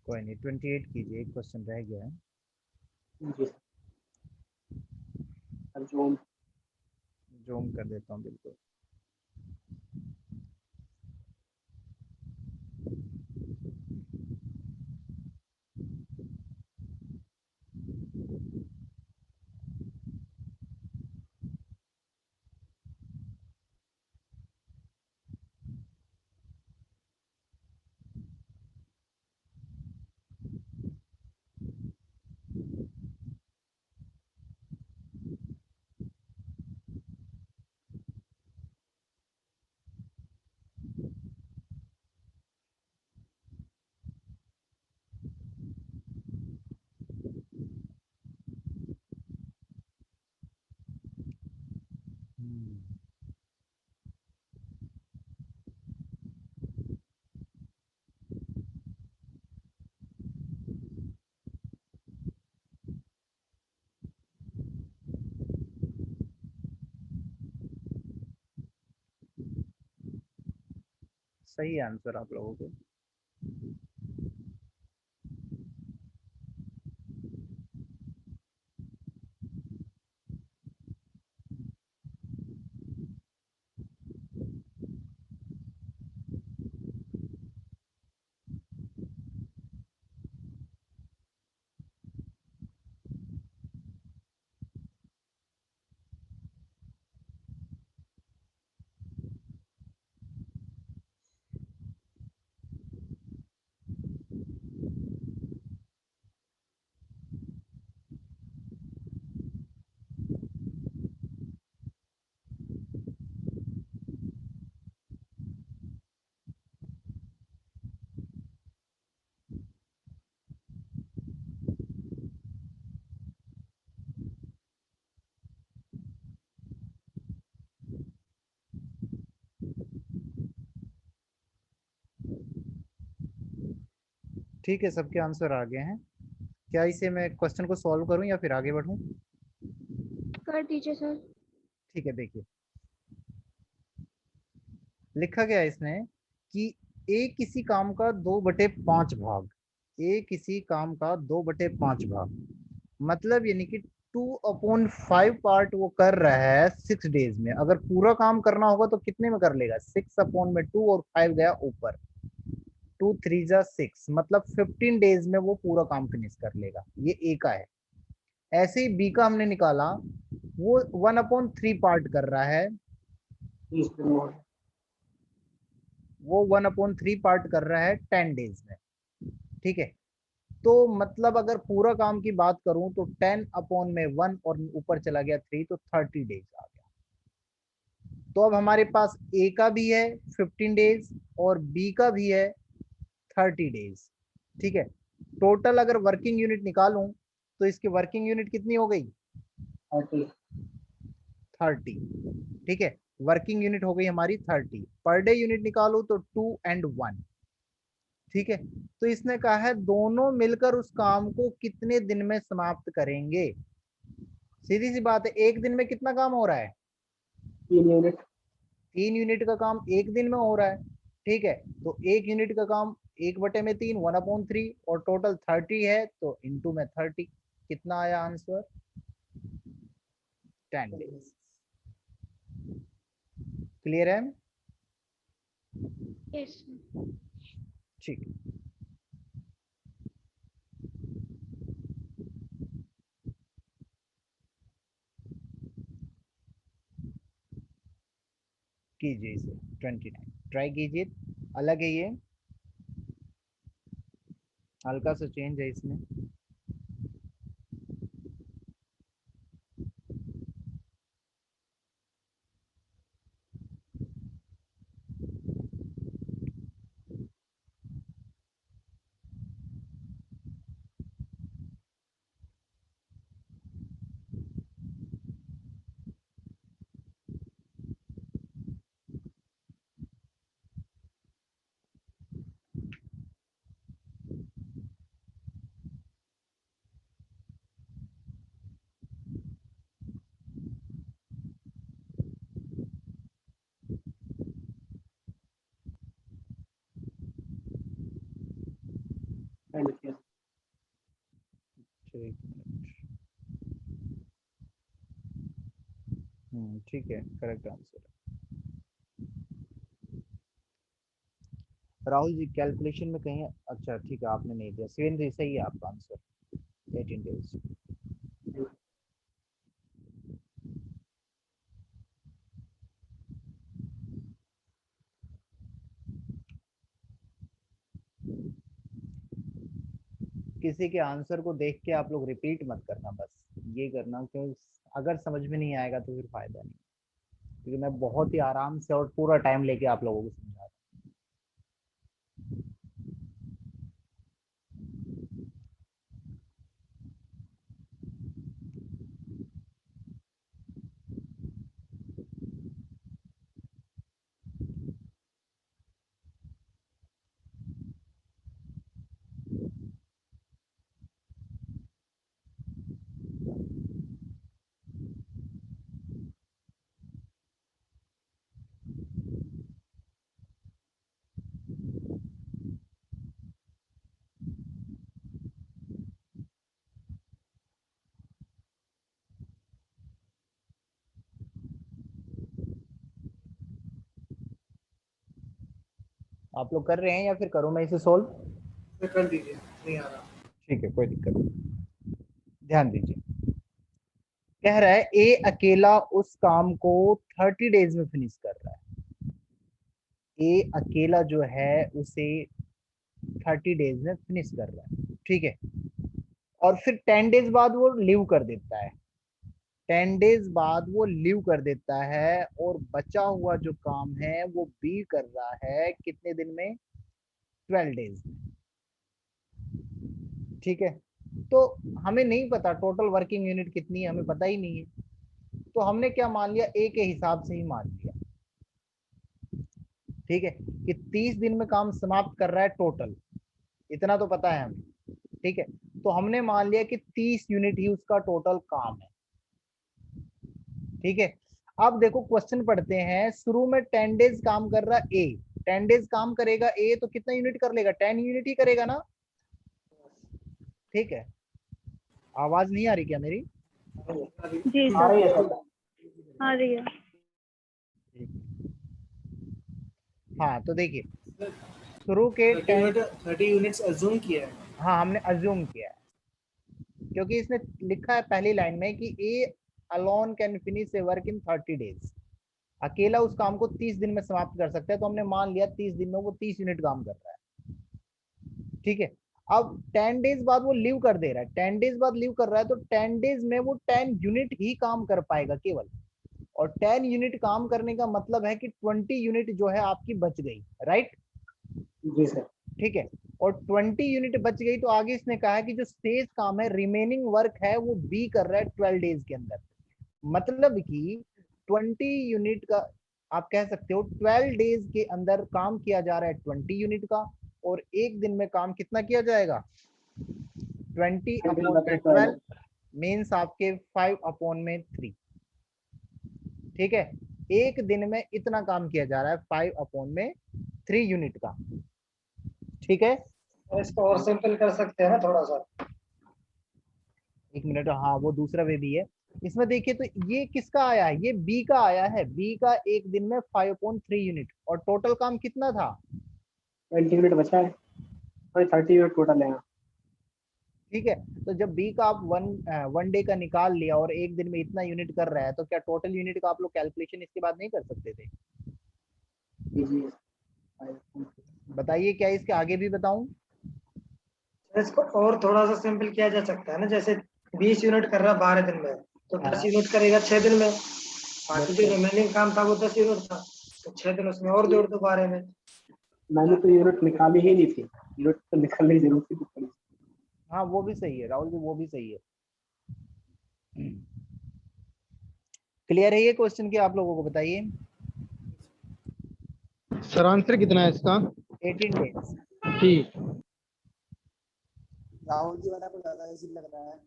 A: कोई नहीं, 28 कीजिए, एक क्वेश्चन रह गया है।
B: जी सर। अब
A: जूम कर देता हूँ बिल्कुल। सही आंसर आप लोगों के। ठीक है, सबके आंसर आ गए हैं। क्या इसे मैं क्वेश्चन को सॉल्व करूं या फिर आगे बढ़ूं?
H: कर दीजिए सर।
A: ठीक है, देखिए लिखा गया है इसमें कि ए किसी काम का 2/5 भाग, ए किसी काम का 2/5 भाग, मतलब यानी कि 2/5 पार्ट वो कर रहा है 6 डेज में। अगर पूरा काम करना होगा तो कितने में कर लेगा? 6/2 और 5 गया ऊपर, 2 3 जा 6, मतलब 15 डेज में वो पूरा काम फिनिश कर लेगा। ये ए का है। ऐसे ही बी का हमने निकाला, वो 1/3 पार्ट कर रहा है,
B: 30 दिन में।
A: वो 1/3 पार्ट कर रहा है 10 डेज में। ठीक है, तो मतलब अगर पूरा काम की बात करूं तो 10/1 और ऊपर चला गया 3, तो 30 डेज आ गया। तो अब हमारे पास ए का भी है 15 डेज और बी का भी है 30 डेज। ठीक है, टोटल अगर वर्किंग यूनिट निकालूं तो इसकी वर्किंग यूनिट कितनी हो गई? 30। ठीक है, वर्किंग यूनिट हो गई हमारी 30। पर डे यूनिट निकालू तो 2 और 1। ठीक है, तो इसने कहा है दोनों मिलकर उस काम को कितने दिन में समाप्त करेंगे। सीधी सी बात है, एक दिन में कितना काम हो रहा है?
B: 3 यूनिट।
A: 3 यूनिट का काम एक दिन में हो रहा है। ठीक है, तो 1 यूनिट का काम 1/3, 1/3, और टोटल 30 है तो इंटू में 30। कितना आया आंसर? 10 डेज। क्लियर है? ठीक। कीजिए इसे 29, ट्राई कीजिए। अलग है ये, हल्का सा चेंज है इसमें। एक मिनट। ठीक है, correct answer. Rahul ji calculation में कहीं, अच्छा ठीक है आपने नहीं दिया। शिवेंद्र जी सही है आपका आंसर, 18 डेज। किसी के आंसर को देख के आप लोग रिपीट मत करना, बस ये करना कि अगर समझ में नहीं आएगा तो फिर फायदा नहीं। क्योंकि मैं बहुत ही आराम से और पूरा टाइम लेके आप लोगों को समझा रहा हूं। आप लोग कर रहे हैं या फिर करूं मैं इसे सोल्व?
E: फिर कर दीजिए, नहीं आ रहा।
A: ठीक है, कोई दिक्कत नहीं, ध्यान दीजिए। कह रहा है ए अकेला उस काम को 30 डेज में फिनिश कर रहा है। ए अकेला जो है उसे 30 डेज में फिनिश कर रहा है। ठीक है, और फिर 10 डेज बाद वो लीव कर देता है। 10 डेज बाद वो लीव कर देता है और बचा हुआ जो काम है वो बी कर रहा है कितने दिन में? 12 डेज में। ठीक है, तो हमें नहीं पता टोटल वर्किंग यूनिट कितनी है, हमें पता ही नहीं है, तो हमने क्या मान लिया? ए के हिसाब से ही मान लिया। ठीक है, कि 30 दिन में काम समाप्त कर रहा है टोटल, इतना तो पता है हमें। ठीक है, तो हमने मान लिया कि 30 यूनिट ही उसका टोटल काम है। ठीक है, अब देखो क्वेश्चन पढ़ते हैं, शुरू में 10 डेज काम कर रहा ए, 10 डेज काम करेगा ए, तो कितना यूनिट कर लेगा? 10 यूनिट ही करेगा ना। ठीक है, आवाज नहीं आ रही क्या मेरी?
H: जी
B: आ रही है
H: सर
B: सर।
H: आ रही है।
A: हाँ तो देखिए, शुरू के 10,
E: 30 यूनिट्स अज्यूम किया है।
A: हाँ हमने अज्यूम किया है, क्योंकि इसने लिखा है पहली लाइन में कि A alone can finish A work in 30 days, अकेला उस काम को 30 दिन में समाप्त कर सकता है, तो हमने मान लिया 30 दिन में वो 30 यूनिट काम कर रहा है। ठीक है, अब 10 डेज बाद वो लीव कर दे रहा है, 10 डेज बाद लीव कर रहा है, तो 10 डेज में वो 10 यूनिट ही काम कर पाएगा केवल, और 10 यूनिट काम करने का मतलब है कि 20 यूनिट जो है आपकी बच गई, राइट?
B: जी सर।
A: ठीक है, और 20 यूनिट बच गई, तो आगे इसने कहा है कि जो शेष काम है, रिमेनिंग वर्क है, वो बी कर रहा है 12 डेज के अंदर। मतलब कि 20 यूनिट का, आप कह सकते हो 12 डेज के अंदर काम किया जा रहा है 20 यूनिट का, और एक दिन में काम कितना किया जाएगा? 20 अपॉन 12 मीन्स आपके 5 अपॉन में 3। ठीक है, एक दिन में इतना काम किया जा रहा है 5 अपॉन में 3 यूनिट का। ठीक है,
C: और इसको और सिंपल कर सकते हैं ना थोड़ा सा।
A: एक मिनट, हाँ वो दूसरा वे भी है। इसमें देखिए तो ये किसका आया है? ये बी का आया है, बी का एक दिन में 5/3 यूनिट, और टोटल काम कितना था?
B: 20 यूनिट बचा है, 30 यूनिट टोटल है।
A: ठीक है, तो जब बी का आप वन डे का निकाल लिया और एक दिन में इतना यूनिट कर रहा है, तो क्या टोटल यूनिट का आप लोग कैलकुलेशन इसके बाद नहीं कर सकते थे?
B: जी।
A: बताइए, क्या इसके आगे भी बताऊं?
C: इसको और थोड़ा सा सिंपल किया जा सकता है ना, जैसे 20 यूनिट कर रहा है 12 दिन में, तो 10 यूनिट करेगा 6 दिन में, बाकी जो रिमेनिंग काम था वो 10 यूनिट था, तो 6 दिन उसमें और जोड़ दो 12 में।
B: मैंने तो यूनिट निकाली ही नहीं थी, यूनिट तो निकालने की जरूरत ही नहीं पड़ी।
A: हाँ वो भी सही है राहुल जी, वो भी सही है। क्लियर है ये क्वेश्चन की? आप लोगों को बताइए।
G: सर आंसर कितना है इसका?
A: 18 डेज।
G: ठीक।
I: राहुल जी वाला को ज्यादा इजी लग रहा है,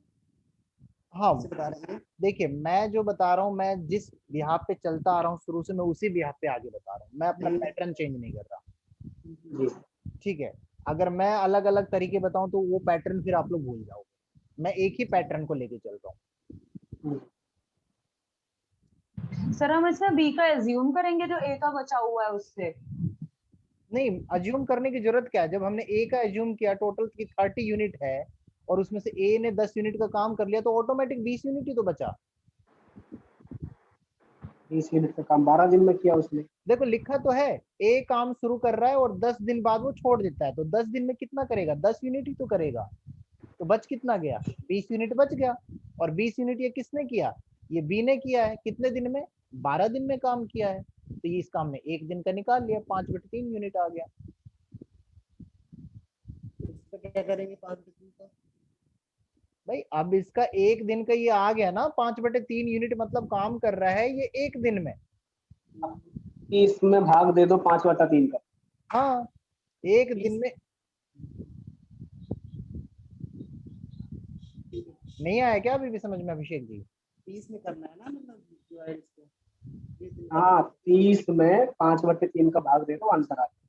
A: हाँ
I: कैसे बता रहे हैं?
A: देखिए, मैं जो बता रहा हूँ, मैं जिस बिहाफ पे चलता आ रहा हूँ शुरू से, मैं उसी बिहाफ पे आगे बता रहा हूँ, मैं अपना पैटर्न चेंज नहीं कर रहा।
B: जी।
A: ठीक है, अगर मैं अलग अलग तरीके बताऊं तो वो पैटर्न फिर आप लोग भूल जाओगे, मैं एक ही पैटर्न को लेके चल रहा हूँ।
D: सर हम इसमें बी का एज्यूम करेंगे जो ए का बचा हुआ है उससे?
A: नहीं, अज्यूम करने की जरूरत क्या है? जब हमने ए का अज्यूम किया, टोटल की 30 यूनिट है, और उसमें से ए ने 10 यूनिट का काम कर लिया, तो ऑटोमेटिक 20 यूनिट ही तो बचा।
B: 20 यूनिट का काम 12 दिन में किया उसने।
A: देखो लिखा तो है, ए काम शुरू कर रहा है और 10 दिन बाद वो छोड़ देता है, तो 10 दिन में कितना करेगा? 10 यूनिट ही तो करेगा, तो बच कितना गया? 20 यूनिट बच गया। और 20 यूनिट ये किसने किया? ये बी ने किया है। कितने दिन में? 12 दिन में काम किया है, तो ये इस काम ने एक दिन का निकाल लिया, 5/3 यूनिट आ गया।
I: इसका क्या करेंगे 5 का?
A: भाई अब इसका एक दिन का ये आ गया ना, 5/3 यूनिट मतलब काम कर रहा है ये एक दिन में।
B: इसमें भाग दे दो 5/3 का।
A: हाँ, एक दिन में। नहीं आया क्या अभी भी समझ में अभिषेक जी?
I: 30 में करना है ना, मतलब डिवाइड इसको।
B: हाँ 30 में 5/3 का भाग दे दो, आंसर आ जाएगा।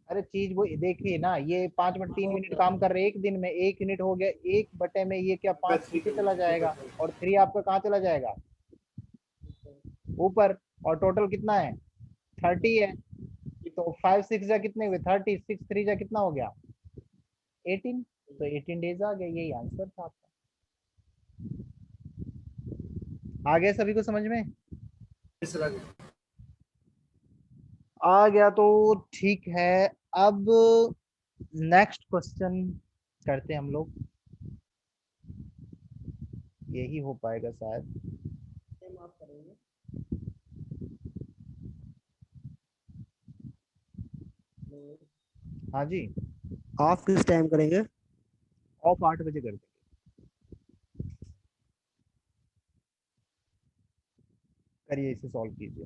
A: अरे चीज वो देखिए ना, ये 5/3 यूनिट काम कर रहे हैं एक दिन में, एक यूनिट हो गया, एक बटे में ये क्या 5 नीचे चला जाएगा, और 3 आपका कहाँ चला जाएगा? ऊपर। और टोटल कितना है? 30 है, तो 5 6 जा कितने हुए? 30, 6 3 जा कितना हो गया? 18। तो 18 डेज आ गए, यही आंसर था आपका। आ गया सभी को समझ में? आ गया तो ठीक है। अब नेक्स्ट क्वेश्चन करते हैं हम लोग, यही हो पाएगा शायद।
I: आप करेंगे।
A: हाँ जी,
G: ऑफ किस टाइम करेंगे?
A: ऑफ 8 बजे कर देंगे। करिए, इसे सॉल्व कीजिए।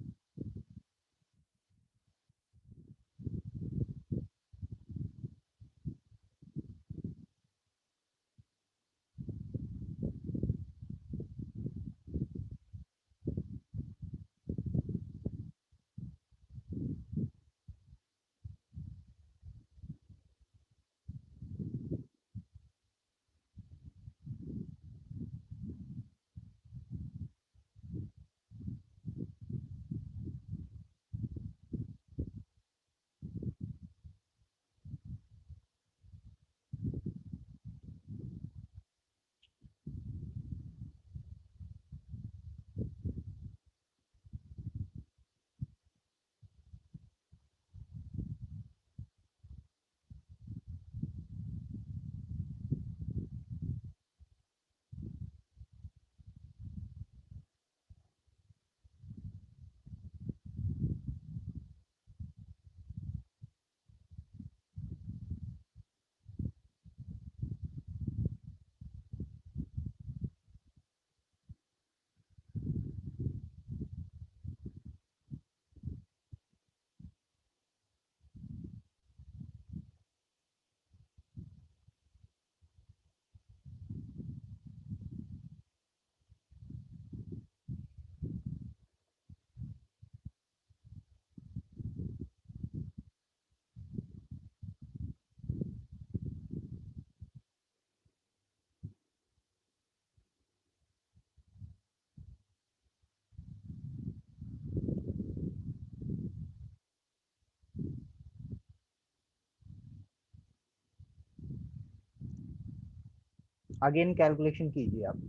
A: अगेन कैलकुलेशन कीजिए आप।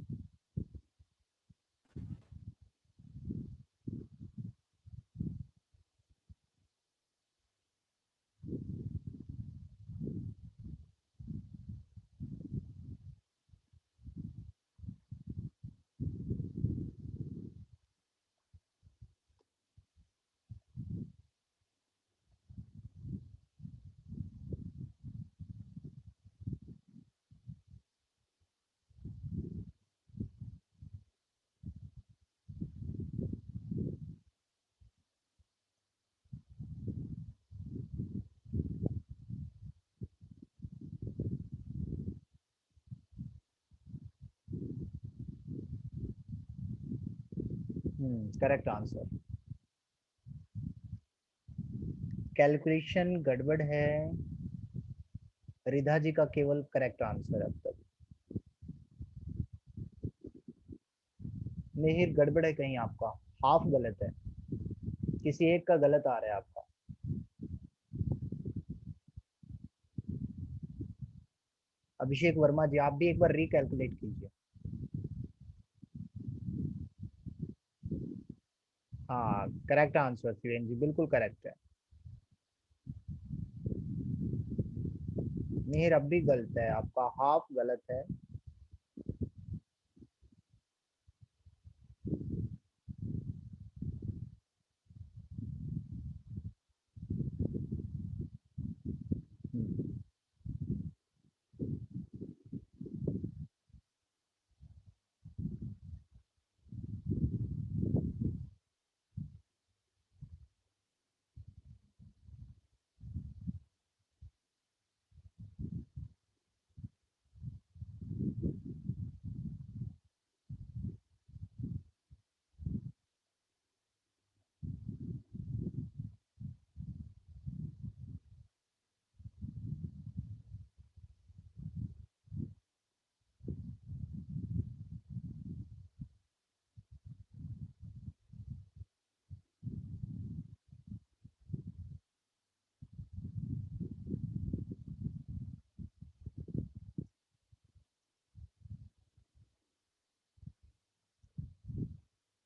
A: Correct answer. कैलकुलेशन गड़बड़ है, रिधा जी का केवल करेक्ट आंसर अब तक। मिहिर गड़बड़ है कहीं आपका, हाफ गलत है, किसी एक का गलत आ रहा है आपका। अभिषेक वर्मा जी आप भी एक बार रिकैलकुलेट कीजिए। हाँ करेक्ट आंसर शिवेन जी, बिल्कुल करेक्ट है। मिहिर अब भी गलत है, आपका हाफ गलत है।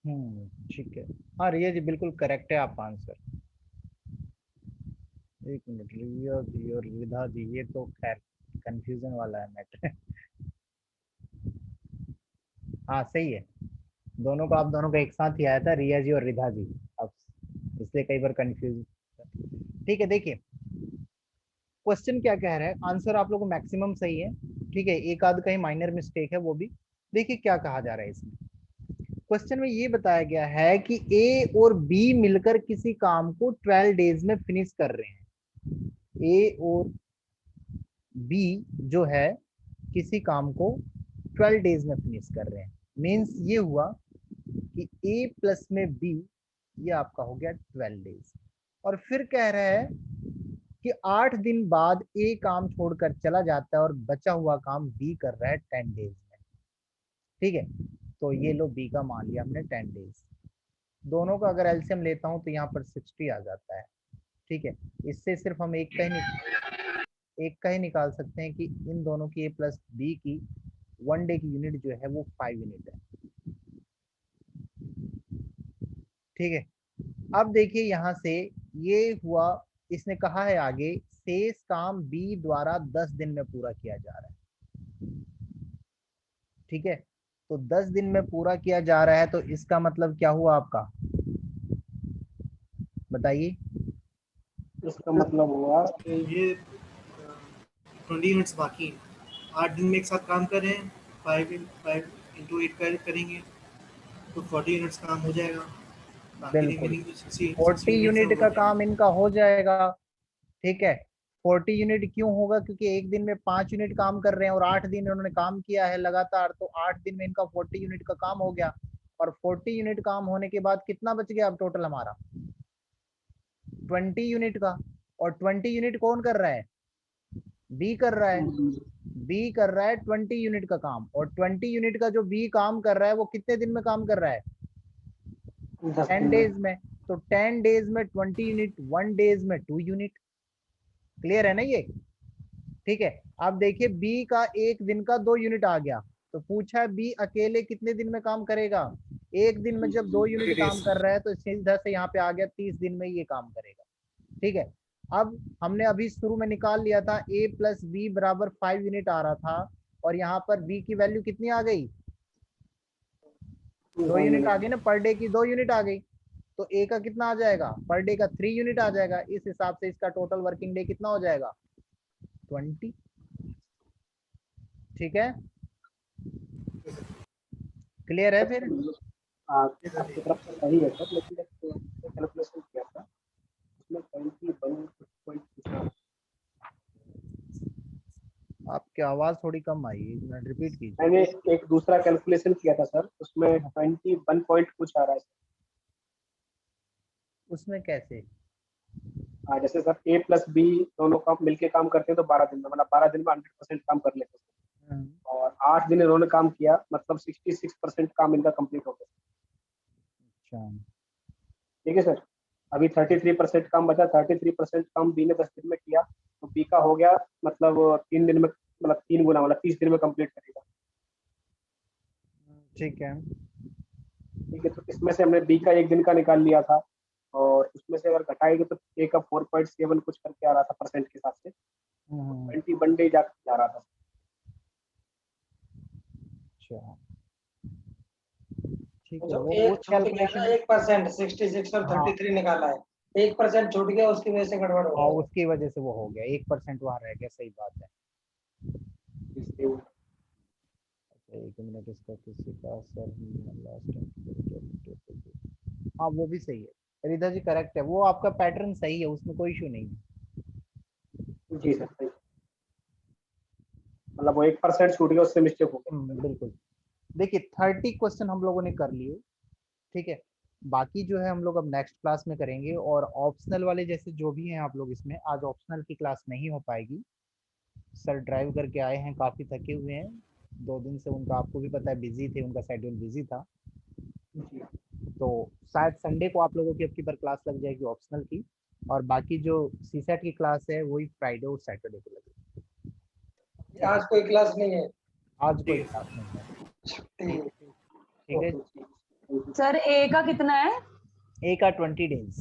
A: ठीक है। हाँ रिया जी बिल्कुल करेक्ट है आपका आंसर। एक मिनट, रिया जी और रिधा जी, ये तो खैर कंफ्यूजन वाला है मैटर। हाँ सही है, दोनों का आप दोनों का एक साथ ही आया था, रिया जी और रिधा जी, अब इसलिए कई बार कंफ्यूज। ठीक है देखिए क्वेश्चन क्या कह रहा है, आंसर आप लोगों को मैक्सिमम सही है। ठीक है, एक आध कहीं माइनर मिस्टेक है वो भी। देखिए क्या कहा जा रहा है इसमें, क्वेश्चन में ये बताया गया है कि ए और बी मिलकर किसी काम को 12 डेज में फिनिश कर रहे हैं। ए और बी जो है किसी काम को 12 डेज में फिनिश कर रहे हैं। मीन्स ये हुआ कि ए प्लस में बी, ये आपका हो गया 12 डेज। और फिर कह रहा है कि 8 दिन बाद ए काम छोड़कर चला जाता है और बचा हुआ काम बी कर रहा है 10 डेज में। ठीक है, तो ये लो बी का मान लिया हमने 10 डेज। दोनों का अगर एलसीएम लेता हूं तो यहाँ पर 60 आ जाता है। ठीक है, इससे सिर्फ हम एक का ही निकाल सकते हैं कि इन दोनों की ए प्लस बी की 1 डे की यूनिट जो है वो 5 यूनिट है। ठीक है, अब देखिए यहाँ से ये हुआ, इसने कहा है आगे शेष काम बी द्वारा 10 दिन में पूरा किया जा रहा है। ठीक है, तो 10 दिन में पूरा किया जा रहा है, तो इसका मतलब क्या हुआ आपका, बताइए।
B: इसका मतलब हुआ
E: ये 20 यूनिट्स बाकी हैं, 8 दिन में एक साथ काम कर रहे हैं, 5 × 8 करेंगे तो 40 यूनिट्स काम हो जाएगा। बाकी
A: बिल्कुल
E: रिमेनिंग जो 60
A: 40
E: यूनिट्स है
A: यूनिट
E: वो
A: का
E: बचेंगे।
A: काम इनका हो जाएगा। ठीक है, 40 यूनिट क्यों होगा, क्योंकि एक दिन में 5 यूनिट काम कर रहे हैं और 8 दिन इन्होंने काम किया है लगातार, तो 8 दिन में इनका 40 यूनिट का काम हो गया। और 40 यूनिट काम होने के बाद कितना बच गया अब टोटल हमारा, 20 यूनिट का। और 20 यूनिट कौन कर रहा है, बी कर रहा है। बी कर रहा है 20 यूनिट का काम, और 20 यूनिट का जो बी काम कर रहा है वो कितने दिन में काम कर रहा है, 10 डेज में। तो 10 डेज में 20 यूनिट, 1 डेज में 2 यूनिट। क्लियर है ना ये। ठीक है। अब देखिए बी का एक दिन का 2 यूनिट आ गया, तो पूछा है बी अकेले कितने दिन में काम करेगा। एक दिन में जब 2 यूनिट काम कर रहा है तो सीधा से यहाँ पे आ गया 30 दिन में ये काम करेगा। ठीक है। अब हमने अभी शुरू में निकाल लिया था a प्लस बी बराबर 5 यूनिट आ रहा था, और यहाँ पर b की वैल्यू कितनी आ गई, 2 यूनिट आ गई ना, पर डे की 2 यूनिट आ गई। तो a का कितना आ जाएगा, पर डे का 3 यूनिट आ जाएगा। इस हिसाब से इसका टोटल वर्किंग डे कितना हो जाएगा, 20। ठीक है, क्लियर है फिर।
B: आपकी तरफ से सही है सर, लेकिन कैलकुलेशन किया था उसमें 21.6
A: आपकी आवाज थोड़ी कम आई, एक मिनट रिपीट कीजिए।
B: मैंने एक दूसरा कैलकुलेशन किया था सर, उसमें 21 पॉइंट कुछ आ रहा है सर।
A: उसमें कैसे,
B: हाँ, जैसे सर ए प्लस बी दोनों काम मिलके काम करते हैं तो 12 दिन में, मतलब 12 दिन में 100% काम कर लेते हैं, और 8 दिन इन्होंने काम किया, मतलब 66% काम इनका कंप्लीट हो गया।
A: अच्छा,
B: ठीक है सर, अभी 33% काम बचा। 33% काम बी ने 10 दिन में किया, तो बी का हो गया मतलब 3 दिन में, मतलब 3 गुना, मतलब 30 दिन में कंप्लीट करेगा।
A: ठीक है।
B: ठीक है, तो इसमें से हमने बी का एक दिन का निकाल लिया था, और उसमें से अगर घटाएंगे तो ए का 4.7 कुछ करके आ रहा था परसेंट के हिसाब से, 21 डे जा रहा था।
A: अच्छा, ठीक है।
C: जो
A: वो
C: एक छूट गया ना,
A: कैलकुलेशन
C: 1%, 66 और 33 निकाला है, 1% छूट गया, उसकी वजह से गड़बड़ हो
A: हाँ,
C: गया।
A: उसकी वजह से वो हो गया, 1% वहां रह गया, सही बात है। अच्छा, एक मिनट, इसका किसी का सर लास्ट, हाँ वो भी सही है, रिधा जी करेक्ट है, वो आपका पैटर्न सही है, उसमें कोई इशू नहीं है।
B: जी सर, सही, मतलब वो 1% छूट गया, उससे मिस्टेक हो गया।
A: बिल्कुल। देखिए 30 क्वेश्चन हम लोगों ने कर लिए। ठीक है, बाकी जो है हम लोग अब नेक्स्ट क्लास में करेंगे, और ऑप्शनल वाले जैसे जो भी हैं आप लोग, इसमें आज ऑप्शनल की क्लास नहीं हो पाएगी। सर ड्राइव करके आए हैं, काफ़ी थके हुए हैं, 2 दिन से उनका, आपको भी पता है बिजी थे, उनका शेड्यूल बिजी था। तो शायद संडे को आप लोगों की अब की बार क्लास लग जाएगी ऑप्शनल की, और बाकी जो सीसेट की क्लास है वही फ्राइडे और सैटरडे को लगेगी।
C: आज कोई क्लास नहीं है,
A: आज कोई क्लास नहीं है।
C: छुट्टी।
A: ठीक है।
D: सर ए का कितना है,
A: ए का 20 डेज।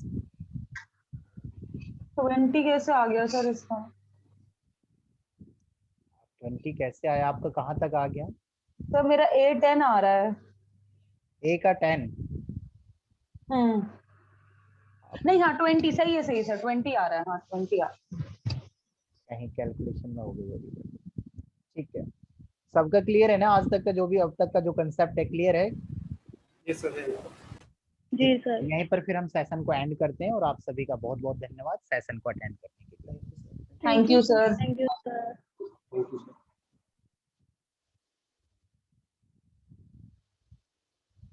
D: 20 कैसे आ गया सर इसका,
A: 20 कैसे आया आपका, कहाँ तक आ गया।
D: सर मेरा A10 आ रहा है।
A: ए का 10,
D: नहीं हाँ 20 सही है, सही सर 20 आ रहा है, हाँ 20 आ रहा है।
A: कहीं कैलकुलेशन में हो गई होगी। ठीक है, सबका क्लियर है ना, आज तक का जो भी अब तक का जो कंसेप्ट है, क्लियर है।
E: यस सर,
H: जी सर।
A: यहीं पर फिर हम सेशन को एंड करते हैं, और आप सभी का बहुत बहुत धन्यवाद सेशन को अटेंड करने के लिए।
D: Thank you sir.
H: Thank you sir.
B: Thank you sir.